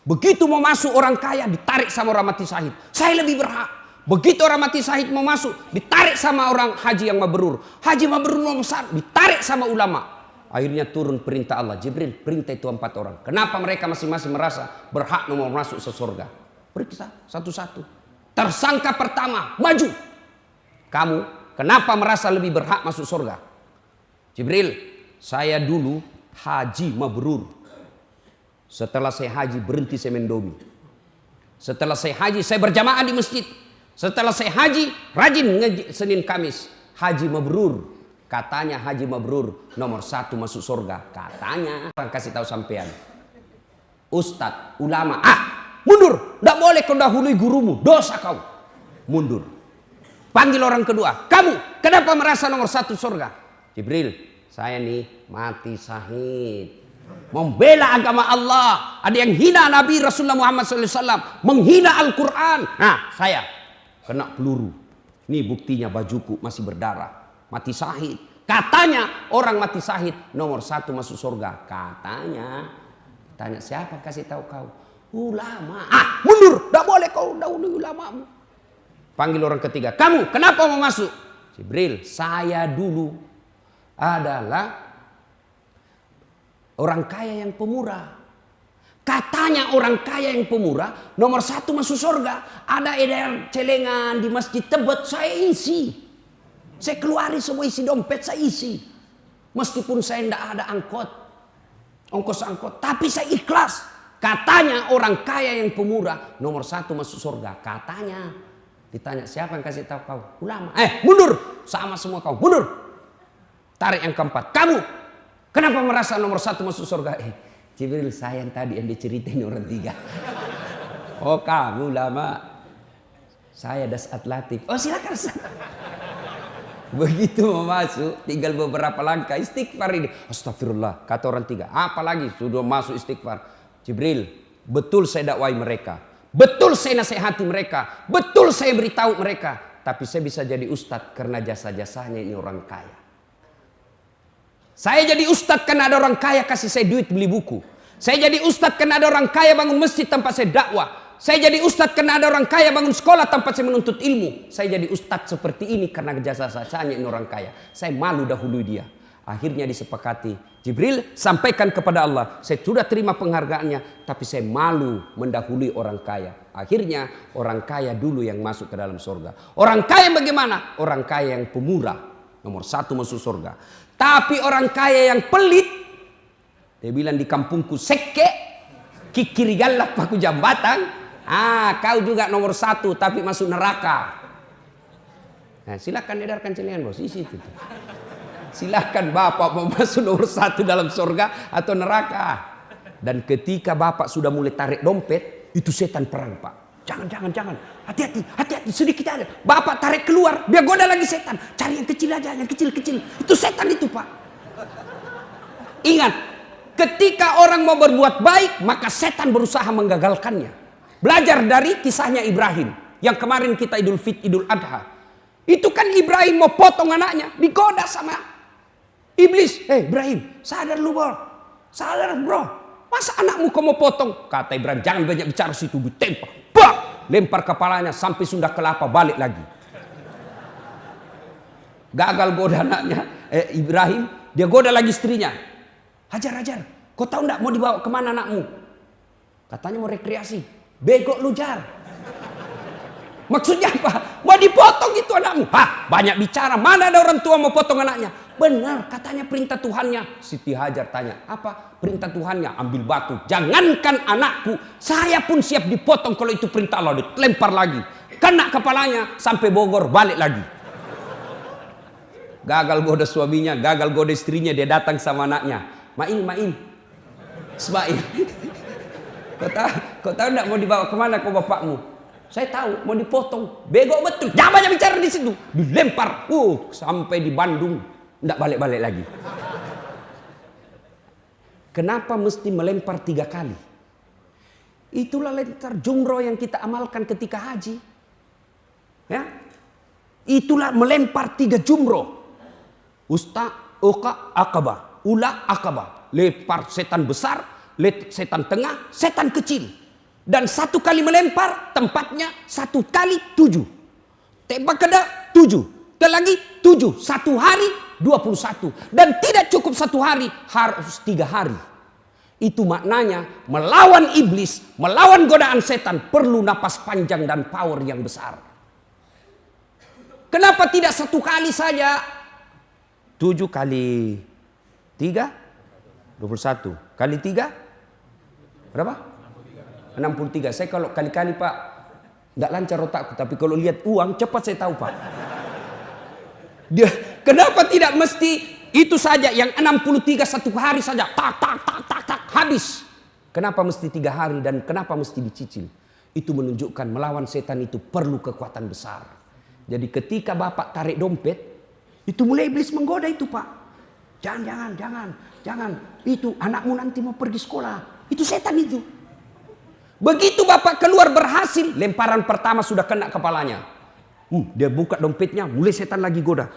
Begitu mau masuk orang kaya ditarik sama orang mati syahid. Saya lebih berhak. Begitu orang mati syahid mau masuk ditarik sama orang haji yang mabrur. Haji mabrur nomor 1 ditarik sama ulama. Akhirnya turun perintah Allah. Jibril perintah itu 4 orang. Kenapa mereka masing-masing merasa berhak nomor masuk ke surga? Periksa satu-satu. Tersangka pertama maju. Kamu kenapa merasa lebih berhak masuk surga? Jibril, saya dulu haji mabrur. Setelah saya haji berhenti saya mendomi. Setelah saya haji saya berjamaah di masjid. Setelah saya haji rajin ngaji Senin Kamis. Haji mabrur. Katanya haji mabrur nomor 1 masuk surga. Katanya. Orang kasih tahu sampean. Ustadz, ulama. Mundur. Tidak boleh kau dahului gurumu. Dosa kau. Mundur. Panggil orang kedua. Kamu kenapa merasa nomor 1 surga? Jibril, saya nih mati syahid. Membela agama Allah. Ada yang hina Nabi Rasulullah Muhammad SAW. Menghina Al-Quran. Nah, saya kena peluru. Ini buktinya bajuku masih berdarah. Mati syahid. Katanya orang mati syahid nomor 1 masuk surga. Katanya. Tanya siapa kasih tahu kau? Ulama. Mundur. Tidak boleh kau dahului ulamamu. Panggil orang ketiga. Kamu kenapa mau masuk? Jibril, saya dulu adalah orang kaya yang pemurah. Katanya orang kaya yang pemurah nomor 1 masuk surga. Ada edar celengan di masjid Tebet saya isi. Saya keluari semua isi dompet saya isi. Meskipun saya tidak ada ongkos angkot. Tapi saya ikhlas. Katanya orang kaya yang pemurah nomor 1 masuk surga. Katanya. Ditanya siapa yang kasih tahu kau? Ulama. Mundur. Sama semua kau. Mundur. Tarik yang keempat. Kamu kenapa merasa nomor 1 masuk surga? Jibril, saya yang tadi yang diceritain orang 3. Oh kamu lama. Saya Dasat Latif. Oh silakan. Begitu mau masuk, tinggal beberapa langkah istighfar ini. Astagfirullah, kata orang 3. Apalagi sudah masuk istighfar. Jibril, betul saya dakwai mereka. Betul saya nasihati mereka. Betul saya beritahu mereka. Tapi saya bisa jadi ustadz karena jasa-jasanya ini orang kaya. Saya jadi ustadz karena ada orang kaya kasih saya duit beli buku. Saya jadi ustadz karena ada orang kaya bangun masjid tanpa saya dakwah. Saya jadi ustadz karena ada orang kaya bangun sekolah tanpa saya menuntut ilmu. Saya jadi ustadz seperti ini karena jasa-jasanya ini orang kaya. Saya malu dahului dia. Akhirnya disepakati. Jibril sampaikan kepada Allah. Saya sudah terima penghargaannya. Tapi saya malu mendahului orang kaya. Akhirnya orang kaya dulu yang masuk ke dalam surga. Orang kaya bagaimana? Orang kaya yang pemurah. Nomor 1 masuk surga. Tapi orang kaya yang pelit. Dia bilang di kampungku seke. Kikiri galak paku jambatan. Kau juga nomor 1 tapi masuk neraka. Nah, silakan edarkan celengan bos. Isi itu. Silakan bapak mau masuk nomor 1 dalam surga atau neraka. Dan ketika bapak sudah mulai tarik dompet. Itu setan perang pak. Jangan. Hati-hati. Sedikit aja. Bapak tarik keluar. Dia goda lagi setan. Cari yang kecil aja. Yang kecil-kecil. Itu setan itu pak. Ingat. Ketika orang mau berbuat baik. Maka setan berusaha menggagalkannya. Belajar dari kisahnya Ibrahim. Yang kemarin kita Idul Adha. Itu kan Ibrahim mau potong anaknya. Digoda sama iblis. Ibrahim. Sadar lu bro. Sadar bro. Masa anakmu kau mau potong? Kata Ibrahim. Jangan banyak bicara situ. Ditembak. Lempar kepalanya sampai Sunda Kelapa balik lagi. Gagal goda anaknya. Ibrahim. Dia goda lagi istrinya. Hajar. Kau tahu enggak mau dibawa kemana anakmu? Katanya mau rekreasi. Bego lu Jar. Maksudnya apa? Mau dipotong itu anakmu. Banyak bicara. Mana ada orang tua mau potong anaknya? Benar, katanya perintah Tuhannya. Siti Hajar tanya, apa perintah Tuhannya? Ambil batu. Jangankan anakku, saya pun siap dipotong kalau itu perintah Allah. Dilempar lagi. Kena kepalanya sampai Bogor, balik lagi. Gagal goda suaminya, gagal goda istrinya. Dia datang sama anaknya. Main. Ismail. Kau tahu enggak mau dibawa kemana kau bapakmu? Saya tahu, mau dipotong. Bego betul. Jangan banyak bicara di situ. Dilempar. Sampai di Bandung. Tidak balik-balik lagi. Kenapa mesti melempar 3 kali? Itulah lempar jumroh yang kita amalkan ketika haji. Ya, itulah melempar 3 jumroh. Aqabah. Ula Aqabah. Lempar setan besar, setan tengah, setan kecil. Dan satu kali melempar, tempatnya 1 kali 7. Tembak kena 7. Lagi 7. 1 hari 21. Dan tidak cukup 1 hari, harus 3 hari. Itu maknanya melawan iblis, melawan godaan setan perlu napas panjang dan power yang besar. Kenapa tidak 1 kali saja? 7 kali 3, 21. Kali 3, berapa? 63. Saya kalau kali-kali Pak, nggak lancar otakku. Tapi kalau lihat uang, cepat saya tahu Pak. Kenapa tidak mesti itu saja yang 63 1 hari saja? Tak, habis. Kenapa mesti 3 hari dan kenapa mesti dicicil? Itu menunjukkan melawan setan itu perlu kekuatan besar. Jadi ketika Bapak tarik dompet, itu mulai iblis menggoda itu Pak. Jangan. Itu anakmu nanti mau pergi sekolah. Itu setan itu. Begitu Bapak keluar berhasil, lemparan pertama sudah kena kepalanya. Dia buka dompetnya, mulai setan lagi goda.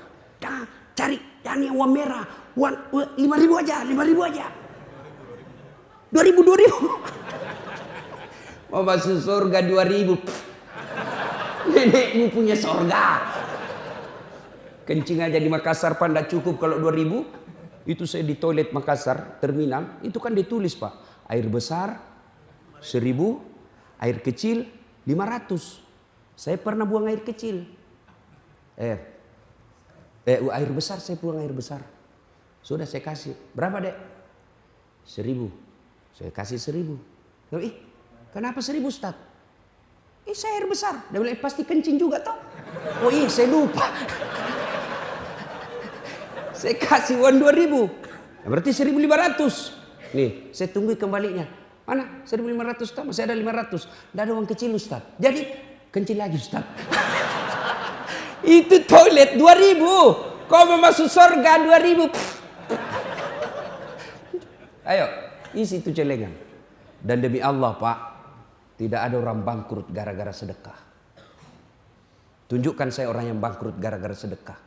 Cari yang warna merah. 5.000 aja. 2.000. Mau masuk surga 2.000. Nenekmu punya surga. Kencing aja di Makassar Pak, tidak cukup kalau 2.000. Itu saya di toilet Makassar, terminal. Itu kan ditulis Pak. Air besar 1.000, air kecil 500. Saya pernah buang air kecil. Air besar saya buang air besar. Sudah saya kasih. Berapa Dek? 1.000. Saya kasih 1.000. Kenapa 1.000 Ustaz? Saya air besar. Dia bilang pasti kencing juga toh. Oh iya saya lupa. Saya kasih uang 2.000. Berarti 1.500. Nih saya tunggu kembalinya. Mana? 1.500 toh? Masih ada 500. Tidak ada uang kecil Ustaz. Jadi kencing lagi Ustaz. Itu toilet 2.000. Kau mau masuk surga 2.000. Ayo isi itu celengan. Dan demi Allah Pak, tidak ada orang bangkrut gara-gara sedekah. Tunjukkan saya orang yang bangkrut gara-gara sedekah.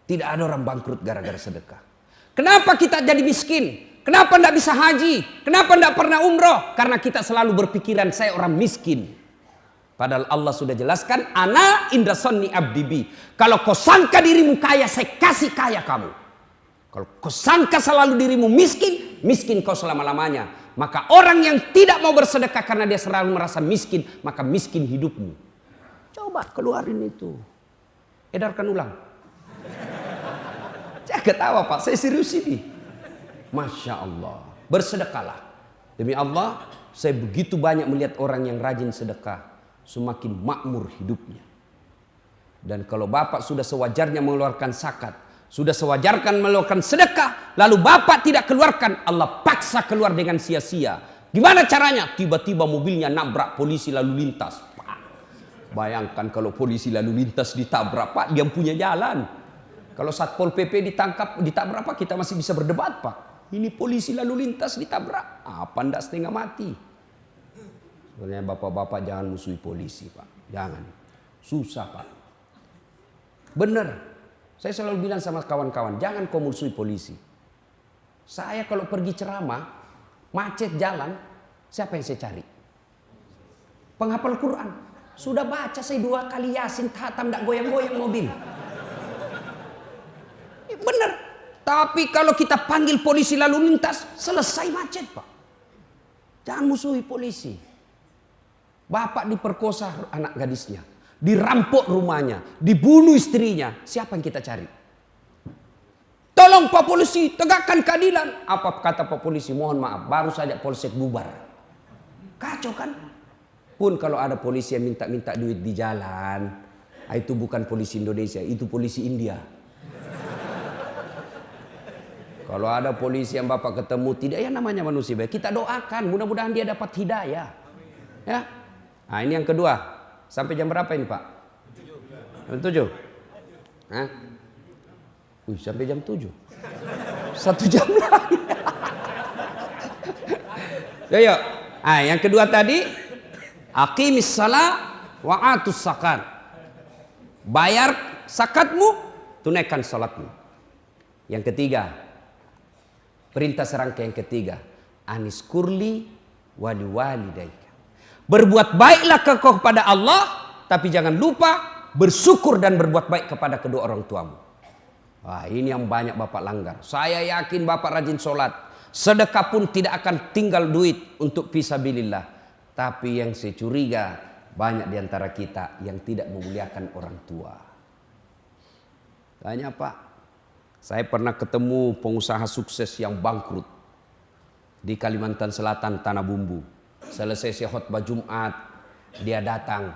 Tidak ada orang bangkrut gara-gara sedekah. Kenapa kita jadi miskin? Kenapa tidak bisa haji? Kenapa tidak pernah umroh? Karena kita selalu berpikiran saya orang miskin. Padahal Allah sudah jelaskan, ana inda sonni abdi bi. Kalau kau sangka dirimu kaya, saya kasih kaya kamu. Kalau kau sangka selalu dirimu miskin, miskin kau selama-lamanya. Maka orang yang tidak mau bersedekah karena dia selalu merasa miskin, maka miskin hidupmu. Coba keluarin itu. Edarkan ulang. Jangan ketawa Pak, saya serius ini. Masya Allah. Bersedekahlah. Demi Allah, saya begitu banyak melihat orang yang rajin sedekah. Semakin makmur hidupnya. Dan kalau Bapak sudah sewajarnya mengeluarkan zakat, sudah sewajarkan mengeluarkan sedekah, lalu Bapak tidak keluarkan, Allah paksa keluar dengan sia-sia. Gimana caranya? Tiba-tiba mobilnya nabrak polisi lalu lintas. Bayangkan kalau polisi lalu lintas ditabrak Pak, dia punya jalan. Kalau Satpol PP ditabrak Pak, kita masih bisa berdebat Pak. Ini polisi lalu lintas ditabrak, apa ndak setengah mati? Sebenarnya bapak-bapak jangan musuhi polisi Pak. Jangan. Susah Pak. Benar. Saya selalu bilang sama kawan-kawan, jangan kau musuhi polisi. Saya kalau pergi ceramah, macet jalan, siapa yang saya cari? Penghafal Quran. Sudah baca saya 2 kali Yasin, khatam, tidak goyang-goyang mobil. Benar. Tapi kalau kita panggil polisi lalu lintas, selesai macet Pak. Jangan musuhi polisi. Bapak diperkosa anak gadisnya, dirampok rumahnya, dibunuh istrinya. Siapa yang kita cari? Tolong Pak Polisi, tegakkan keadilan. Apa kata Pak Polisi? Mohon maaf, baru saja polsek bubar. Kacau kan? Pun kalau ada polisi yang minta-minta duit di jalan, itu bukan polisi Indonesia, itu polisi India. Kalau ada polisi yang Bapak ketemu tidak, ya namanya manusia baik, kita doakan, mudah-mudahan dia dapat hidayah. Ya. Nah ini yang kedua. Sampai jam berapa ini Pak? Jam 7. Hah? Sampai jam 7. 1 jam lagi. Ayo. Nah, yang kedua tadi, aqimis shalah wa atus zakat. Bayar zakatmu, tunaikan salatmu. Yang ketiga, perintah serangka yang ketiga, anis kurli wali walidaika. Berbuat baiklah kau kepada Allah, tapi jangan lupa bersyukur dan berbuat baik kepada kedua orang tuamu. Wah, ini yang banyak bapak langgar. Saya yakin bapak rajin sholat, sedekah pun tidak akan tinggal duit untuk fisabilillah. Tapi yang saya curiga, banyak diantara kita yang tidak memuliakan orang tua. Tanya Pak, saya pernah ketemu pengusaha sukses yang bangkrut di Kalimantan Selatan, Tanah Bumbu. Selesai saya khutbah Jumat, dia datang,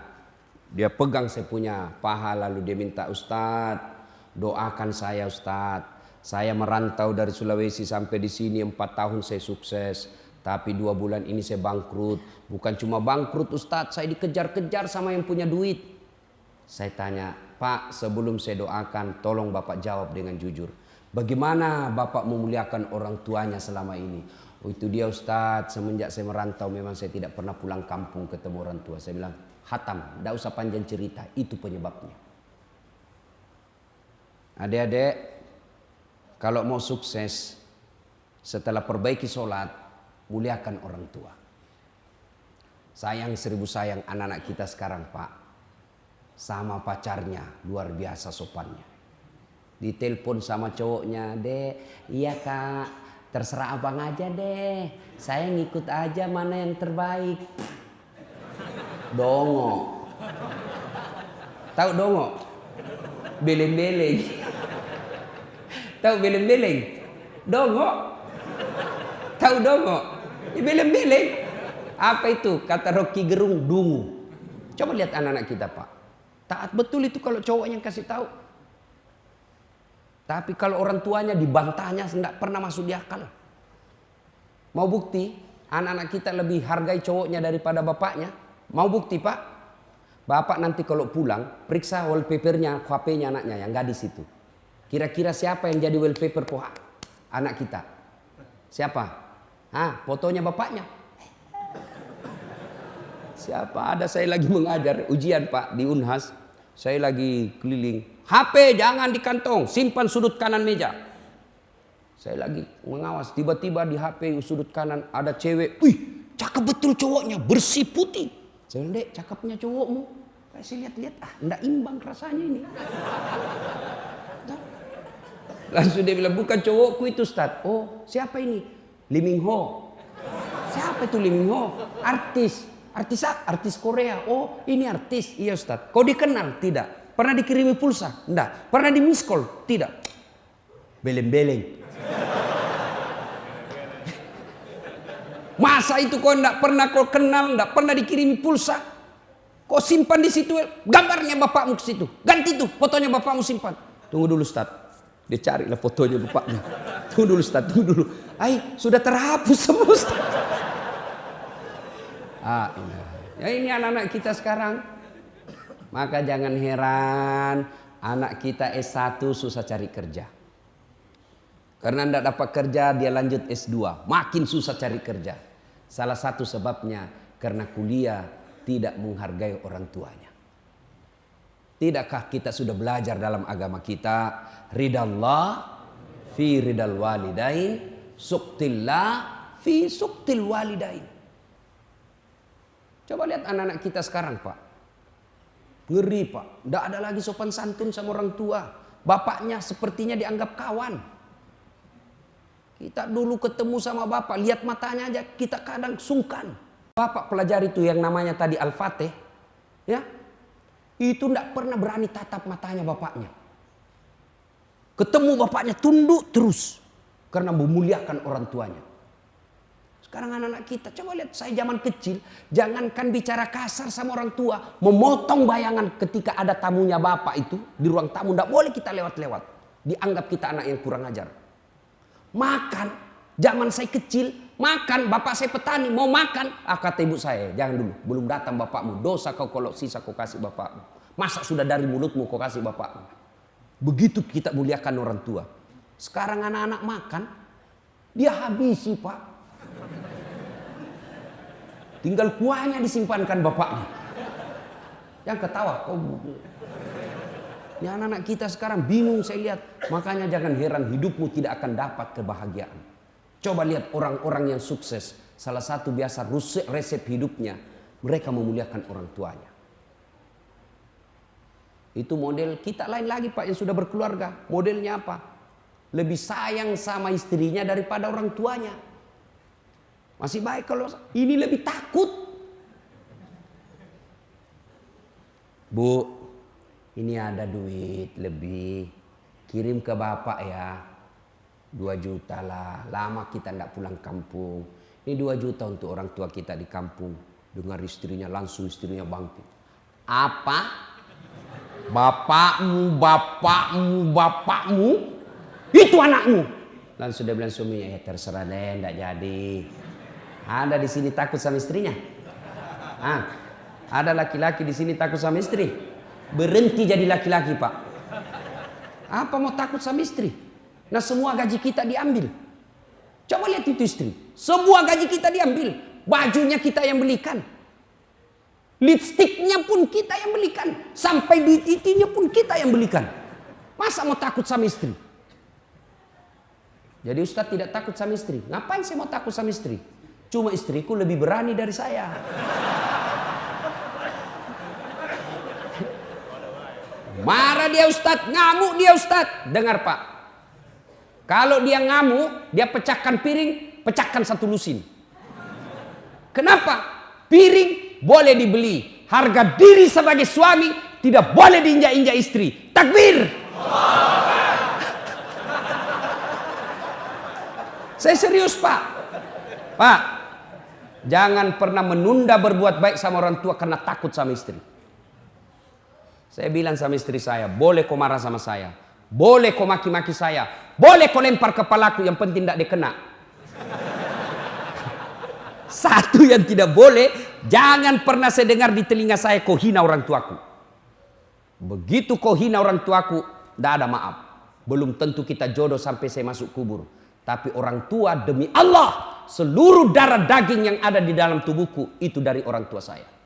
dia pegang saya punya paha, lalu dia minta, Ustadz, doakan saya Ustadz. Saya merantau dari Sulawesi sampai di sini 4 tahun saya sukses, tapi 2 bulan ini saya bangkrut. Bukan cuma bangkrut Ustadz, saya dikejar-kejar sama yang punya duit. Saya tanya, Pak, sebelum saya doakan, tolong Bapak jawab dengan jujur. Bagaimana Bapak memuliakan orang tuanya selama ini? Oh, itu dia Ustadz, semenjak saya merantau memang saya tidak pernah pulang kampung ketemu orang tua. Saya bilang, hatam, tidak usah panjang cerita, itu penyebabnya. Adik-adik, kalau mau sukses, setelah perbaiki sholat, muliakan orang tua. Sayang 1000 sayang anak-anak kita sekarang Pak. Sama pacarnya luar biasa sopannya. Ditelepon sama cowoknya, Dek, iya Kak, terserah abang aja deh. Saya ngikut aja mana yang terbaik. Dongo. Tahu dongo? Beleng-beleng. Tahu beleng-beleng? Dongo. Tahu dongo? Beleng-beleng. Apa itu? Kata Rocky Gerung, dungu. Coba lihat anak-anak kita Pak. Taat betul itu kalau cowok yang kasih tahu. Tapi kalau orang tuanya dibantahnya tidak pernah masuk di akal. Mau bukti? Anak-anak kita lebih hargai cowoknya daripada bapaknya. Mau bukti Pak? Bapak nanti kalau pulang periksa wallpapernya, HP-nya anaknya yang gadis itu. Kira-kira siapa yang jadi wallpaper anak kita? Siapa? Fotonya bapaknya. Siapa? Ada saya lagi mengajar ujian Pak di Unhas. Saya lagi keliling. HP jangan di kantong, simpan sudut kanan meja. Saya lagi mengawas, tiba-tiba di HP sudut kanan ada cewek. Wih, cakep betul cowoknya, bersih putih. Saya bilang, Dek, cakepnya cowokmu. Saya lihat-lihat, enggak imbang rasanya ini. Langsung dia bilang, bukan cowokku itu Ustaz. Oh, siapa ini? Lee Min Ho. Siapa itu Lee Min Ho? Artis Korea. Oh, ini artis. Iya Ustaz. Kau dikenal? Tidak. Pernah dikirimi pulsa? Tidak. Pernah di miss call? Tidak. Beleng-beleng. Masa itu kau tidak pernah kau kenal, tidak pernah dikirimi pulsa? Kau simpan di situ gambarnya bapakmu ke situ. Ganti tuh fotonya bapakmu simpan. Tunggu dulu Ustaz. Dia carilah fotonya bapaknya. Tunggu dulu Ustaz, tunggu dulu. Sudah terhapus semua Ustaz. Ya ini anak-anak kita sekarang. Maka jangan heran anak kita S1 susah cari kerja. Karena tidak dapat kerja dia lanjut S2. Makin susah cari kerja. Salah satu sebabnya karena kuliah tidak menghargai orang tuanya. Tidakkah kita sudah belajar dalam agama kita? Ridallah fi ridal walidain, suktillah fi suktil walidain. Coba lihat anak-anak kita sekarang Pak. Ngeri Pak. Tidak ada lagi sopan santun sama orang tua. Bapaknya sepertinya dianggap kawan. Kita dulu ketemu sama bapak. Lihat matanya aja kita kadang sungkan. Bapak pelajari itu yang namanya tadi Al-Fatih. Ya. Itu tidak pernah berani tatap matanya bapaknya. Ketemu bapaknya tunduk terus. Karena memuliakan orang tuanya. Sekarang anak-anak kita, coba lihat saya zaman kecil, jangankan bicara kasar sama orang tua, memotong bayangan ketika ada tamunya bapak itu di ruang tamu, tidak boleh kita lewat-lewat. Dianggap kita anak yang kurang ajar. Makan, zaman saya kecil, makan, bapak saya petani, mau makan, kata ibu saya, jangan dulu, belum datang bapakmu, dosa kau kalau sisa kau kasih bapakmu. Masa sudah dari mulutmu kau kasih bapakmu. Begitu kita muliakan orang tua. Sekarang anak-anak makan, dia habisi Pak. Tinggal kuahnya disimpankan bapaknya. Yang ketawa, Ini anak-anak kita sekarang bingung saya lihat. Makanya jangan heran hidupmu tidak akan dapat kebahagiaan. Coba lihat orang-orang yang sukses. Salah satu biasa resep hidupnya, mereka memuliakan orang tuanya. Itu model kita. Lain lagi Pak yang sudah berkeluarga. Modelnya apa? Lebih sayang sama istrinya daripada orang tuanya. Masih baik kalau ini lebih takut. Bu, ini ada duit lebih, kirim ke bapak ya, 2 juta lah. Lama kita tidak pulang kampung. Ini 2 juta untuk orang tua kita di kampung. Dengar istrinya, langsung istrinya bangkit. Apa? Bapakmu? Itu anakmu. Langsung dia bilang suaminya, ya terserah deh, tidak jadi. Ada di sini takut sama istrinya? Ada laki-laki di sini takut sama istri? Berhenti jadi laki-laki Pak. Apa mau takut sama istri? Nah semua gaji kita diambil. Coba lihat itu istri. Semua gaji kita diambil. Bajunya kita yang belikan. Lipstiknya pun kita yang belikan. Sampai duit itinya pun kita yang belikan. Masa mau takut sama istri? Jadi Ustadz tidak takut sama istri. Ngapain saya mau takut sama istri? Cuma istriku lebih berani dari saya. Marah dia Ustadz, ngamuk dia Ustadz. Dengar Pak, kalau dia ngamuk, dia pecahkan piring, pecahkan 1 lusin. Kenapa? Piring boleh dibeli, harga diri sebagai suami tidak boleh diinjak-injak istri. Takbir. Saya serius Pak. Pak, jangan pernah menunda berbuat baik sama orang tua karena takut sama istri. Saya bilang sama istri saya, boleh kau marah sama saya, boleh kau maki-maki saya, boleh kau lempar kepalaku, yang penting tidak dikena. Satu yang tidak boleh, jangan pernah saya dengar di telinga saya kau hina orang tuaku. Begitu kau hina orang tuaku, tidak ada maaf. Belum tentu kita jodoh sampai saya masuk kubur. Tapi orang tua demi Allah, seluruh darah daging yang ada di dalam tubuhku itu dari orang tua saya.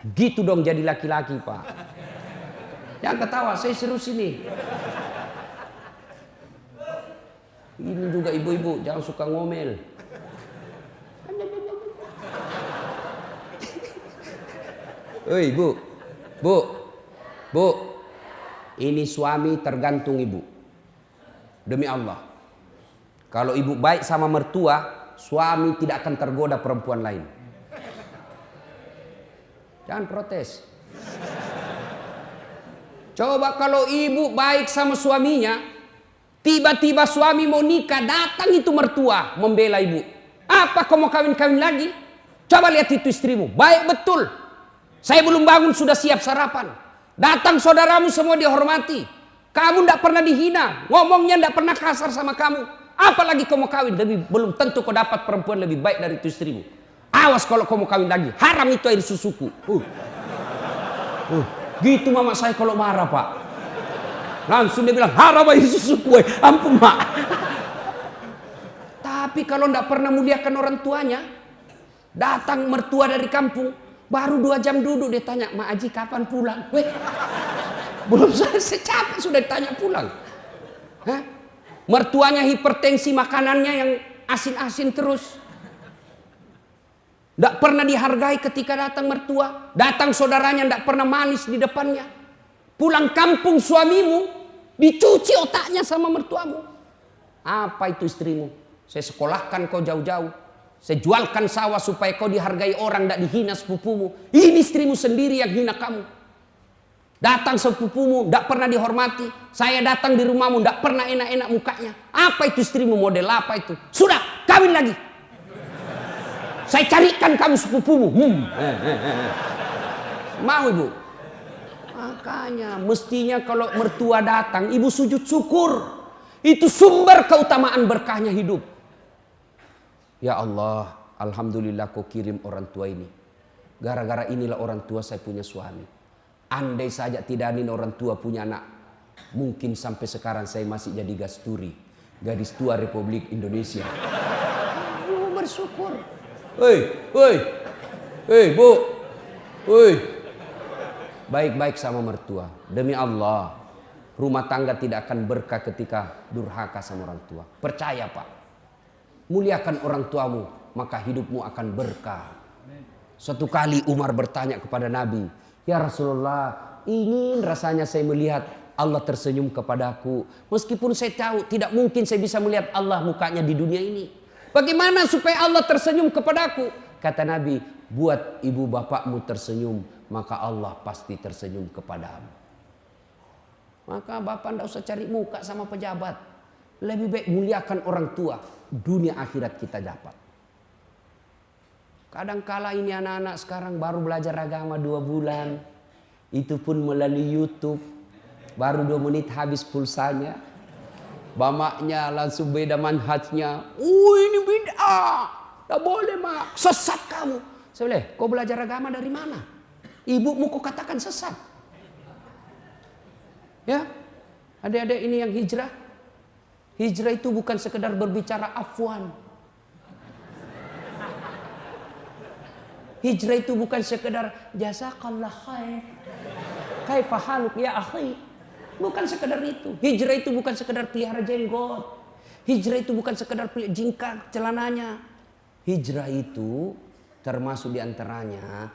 Gitu dong jadi laki-laki Pak. Jangan ketawa, saya serius ini. Ini juga ibu-ibu, jangan suka ngomel. Hei bu, ini suami tergantung ibu. Demi Allah. Kalau ibu baik sama mertua, suami tidak akan tergoda perempuan lain. Jangan protes. Coba kalau ibu baik sama suaminya, tiba-tiba suami mau nikah, datang itu mertua membela ibu. Apa kau mau kawin-kawin lagi? Coba lihat itu istrimu, baik betul. Saya belum bangun sudah siap sarapan. Datang saudaramu semua dihormati. Kamu tidak pernah dihina, ngomongnya tidak pernah kasar sama kamu. Apalagi kau mau kawin, belum tentu kau dapat perempuan lebih baik dari itu istrimu. Awas kalau kau mau kawin lagi, haram itu air susuku. Gitu mama saya kalau marah Pak. Langsung dia bilang haram air susuku. Ampun Mak. Tapi kalau tidak pernah muliakan orang tuanya, datang mertua dari kampung, baru 2 jam duduk dia tanya, Mak Haji kapan pulang? Belum selesai capek sudah ditanya pulang. Mertuanya hipertensi, makanannya yang asin-asin terus. Tidak pernah dihargai ketika datang mertua. Datang saudaranya tidak pernah manis di depannya. Pulang kampung suamimu dicuci otaknya sama mertuamu. Apa itu istrimu? Saya sekolahkan kau jauh-jauh. Saya jualkan sawah supaya kau dihargai orang, tidak dihina sepupumu. Ini istrimu sendiri yang hina kamu. Datang sepupumu, tidak pernah dihormati. Saya datang di rumahmu, tidak pernah enak-enak mukanya. Apa itu istrimu, model apa itu? Sudah, kawin lagi. Saya carikan kamu sepupumu. Mau ibu? Makanya mestinya kalau mertua datang, ibu sujud syukur. Itu sumber keutamaan berkahnya hidup. Ya Allah, alhamdulillah kau kirim orang tua ini. Gara-gara inilah orang tua saya punya suami. Andai saja tidak ada orang tua punya anak, mungkin sampai sekarang saya masih jadi gasturi, gadis tua Republik Indonesia. Bersyukur. Hei bu, baik-baik sama mertua. Demi Allah, rumah tangga tidak akan berkah ketika durhaka sama orang tua. Percaya Pak. Muliakan orang tuamu, maka hidupmu akan berkah. Suatu kali Umar bertanya kepada Nabi, "Ya Rasulullah, ingin rasanya saya melihat Allah tersenyum kepadaku. Meskipun saya tahu tidak mungkin saya bisa melihat Allah mukanya di dunia ini. Bagaimana supaya Allah tersenyum kepadaku?" Kata Nabi, "Buat ibu bapakmu tersenyum, maka Allah pasti tersenyum kepadamu." Maka bapak tidak usah cari muka sama pejabat. Lebih baik muliakan orang tua. Dunia akhirat kita dapat. Kadangkala ini anak-anak sekarang baru belajar agama 2 bulan. Itu pun melalui YouTube. Baru 2 menit habis pulsanya. Bamaknya langsung beda manhajnya. Ini bid'ah. Tak boleh mak. Sesat kamu. Saya bilang, kau belajar agama dari mana? Ibumu kau katakan sesat. Ya, adik-adik ini yang hijrah. Hijrah itu bukan sekedar berbicara afwan. Hijrah itu bukan sekedar jazakallah khair. Kaifa haluk ya akhi. Bukan sekedar itu. Hijrah itu bukan sekedar pelihara jenggot. Hijrah itu bukan sekedar jingkar celananya. Hijrah itu termasuk diantaranya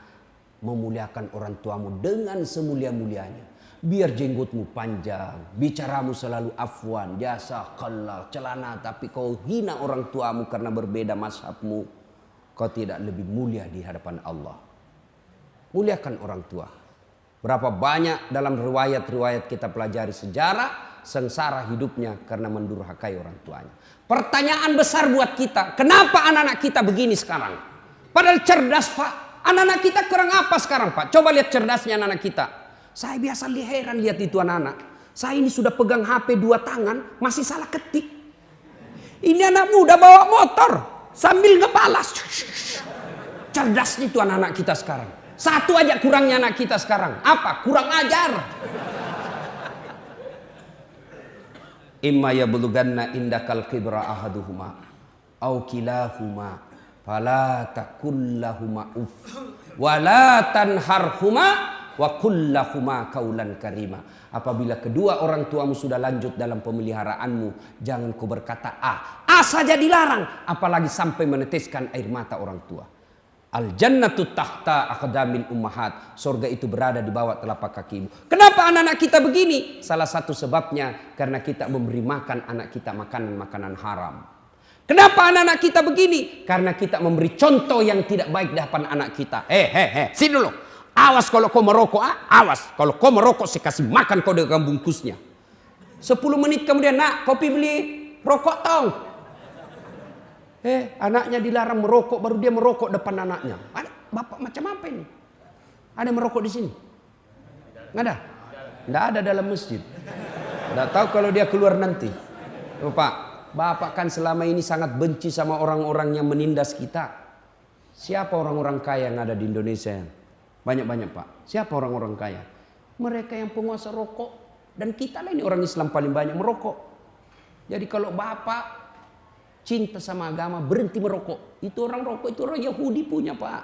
memuliakan orang tuamu dengan semulia-mulianya. Biar jenggotmu panjang, bicaramu selalu afwan, jazakallah, celana, tapi kau hina orang tuamu karena berbeda mazhabmu, kau tidak lebih mulia di hadapan Allah. Muliakan orang tua. Berapa banyak dalam riwayat-riwayat kita pelajari sejarah sengsara hidupnya karena mendurhakai orang tuanya. Pertanyaan besar buat kita, kenapa anak-anak kita begini sekarang? Padahal cerdas Pak. Anak-anak kita kurang apa sekarang Pak? Coba lihat cerdasnya anak-anak kita. Saya biasa heran lihat itu anak-anak. Saya ini sudah pegang HP 2 tangan, masih salah ketik. Ini anak muda bawa motor sambil ngebalas. Cerdasnya itu anak-anak kita sekarang. Satu aja kurangnya anak kita sekarang. Apa? Kurang ajar. Imma yablughanna indakal kibra ahaduhuma au kilahuma fala taqul lahumā uff wa la tanharhuma wa qul lahumā qawlan karima. Apabila kedua orang tuamu sudah lanjut dalam pemeliharaanmu, jangan kau berkata A saja dilarang, apalagi sampai meneteskan air mata orang tua. Al jannatu tahta aqdamil ummahat. Surga itu berada di bawah telapak kaki ibu. Kenapa anak-anak kita begini? Salah satu sebabnya karena kita memberi makan anak kita makanan-makanan haram. Kenapa anak-anak kita begini? Karena kita memberi contoh yang tidak baik di hadapan anak kita. Sini dulu. Awas kalau kau merokok, awas. Kalau kau merokok saya kasih makan kau dengan bungkusnya. 10 menit kemudian, nak kopi beli rokok tau. Anaknya dilarang merokok, baru dia merokok depan anaknya. Bapak macam apa ini? Ada yang merokok di sini? Nggak ada? Nggak ada dalam masjid. Nggak tahu kalau dia keluar nanti. Bapak kan selama ini sangat benci sama orang-orang yang menindas kita. Siapa orang-orang kaya yang ada di Indonesia? Banyak-banyak Pak. Siapa orang-orang kaya? Mereka yang penguasa rokok. Dan kita lah ini orang Islam paling banyak merokok. Jadi kalau Bapak cinta sama agama, berhenti merokok. Itu orang rokok, itu orang Yahudi punya Pak.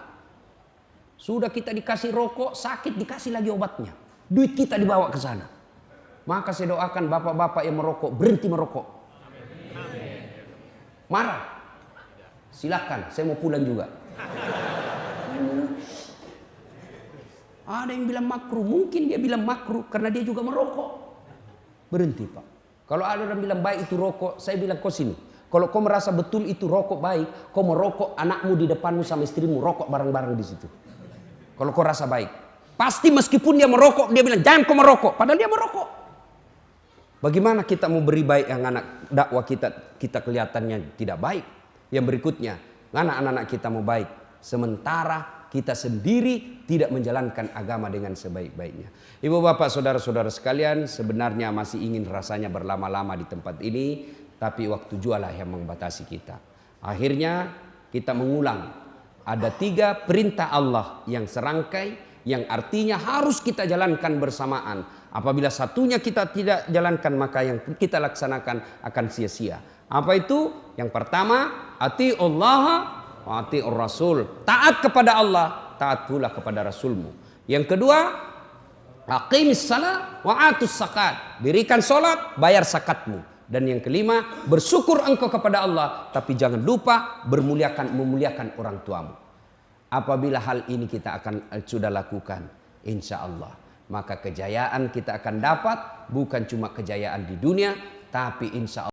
Sudah kita dikasih rokok, sakit dikasih lagi obatnya. Duit kita dibawa ke sana. Maka saya doakan bapak-bapak yang merokok, berhenti merokok. Marah? Silakan, saya mau pulang juga. Ada yang bilang makruh, mungkin dia bilang makruh karena dia juga merokok. Berhenti Pak. Kalau ada orang bilang baik itu rokok, saya bilang kau sini. Kalau kau merasa betul itu rokok baik, kau merokok anakmu di depanmu sama istrimu, rokok bareng-bareng di situ. Kalau kau rasa baik, pasti meskipun dia merokok, dia bilang jangan kau merokok, padahal dia merokok. Bagaimana kita mau beri baik yang anak dakwah kita kelihatannya tidak baik? Yang berikutnya, anak-anak kita mau baik, sementara kita sendiri tidak menjalankan agama dengan sebaik-baiknya. Ibu bapak saudara-saudara sekalian, sebenarnya masih ingin rasanya berlama-lama di tempat ini, tapi waktu jualah yang membatasi kita. Akhirnya kita mengulang. Ada 3 perintah Allah yang serangkai, yang artinya harus kita jalankan bersamaan. Apabila satunya kita tidak jalankan, maka yang kita laksanakan akan sia-sia. Apa itu? Yang pertama, ati'ullah wa ati'ur rasul. Taat kepada Allah, taat pula kepada Rasulmu. Yang kedua, Aqimis salat wa atus zakat. Dirikan solat, bayar zakatmu. Dan yang kelima, bersyukur engkau kepada Allah, tapi jangan lupa memuliakan orang tuamu. Apabila hal ini kita akan sudah lakukan, insya Allah, maka kejayaan kita akan dapat, bukan cuma kejayaan di dunia, tapi insya Allah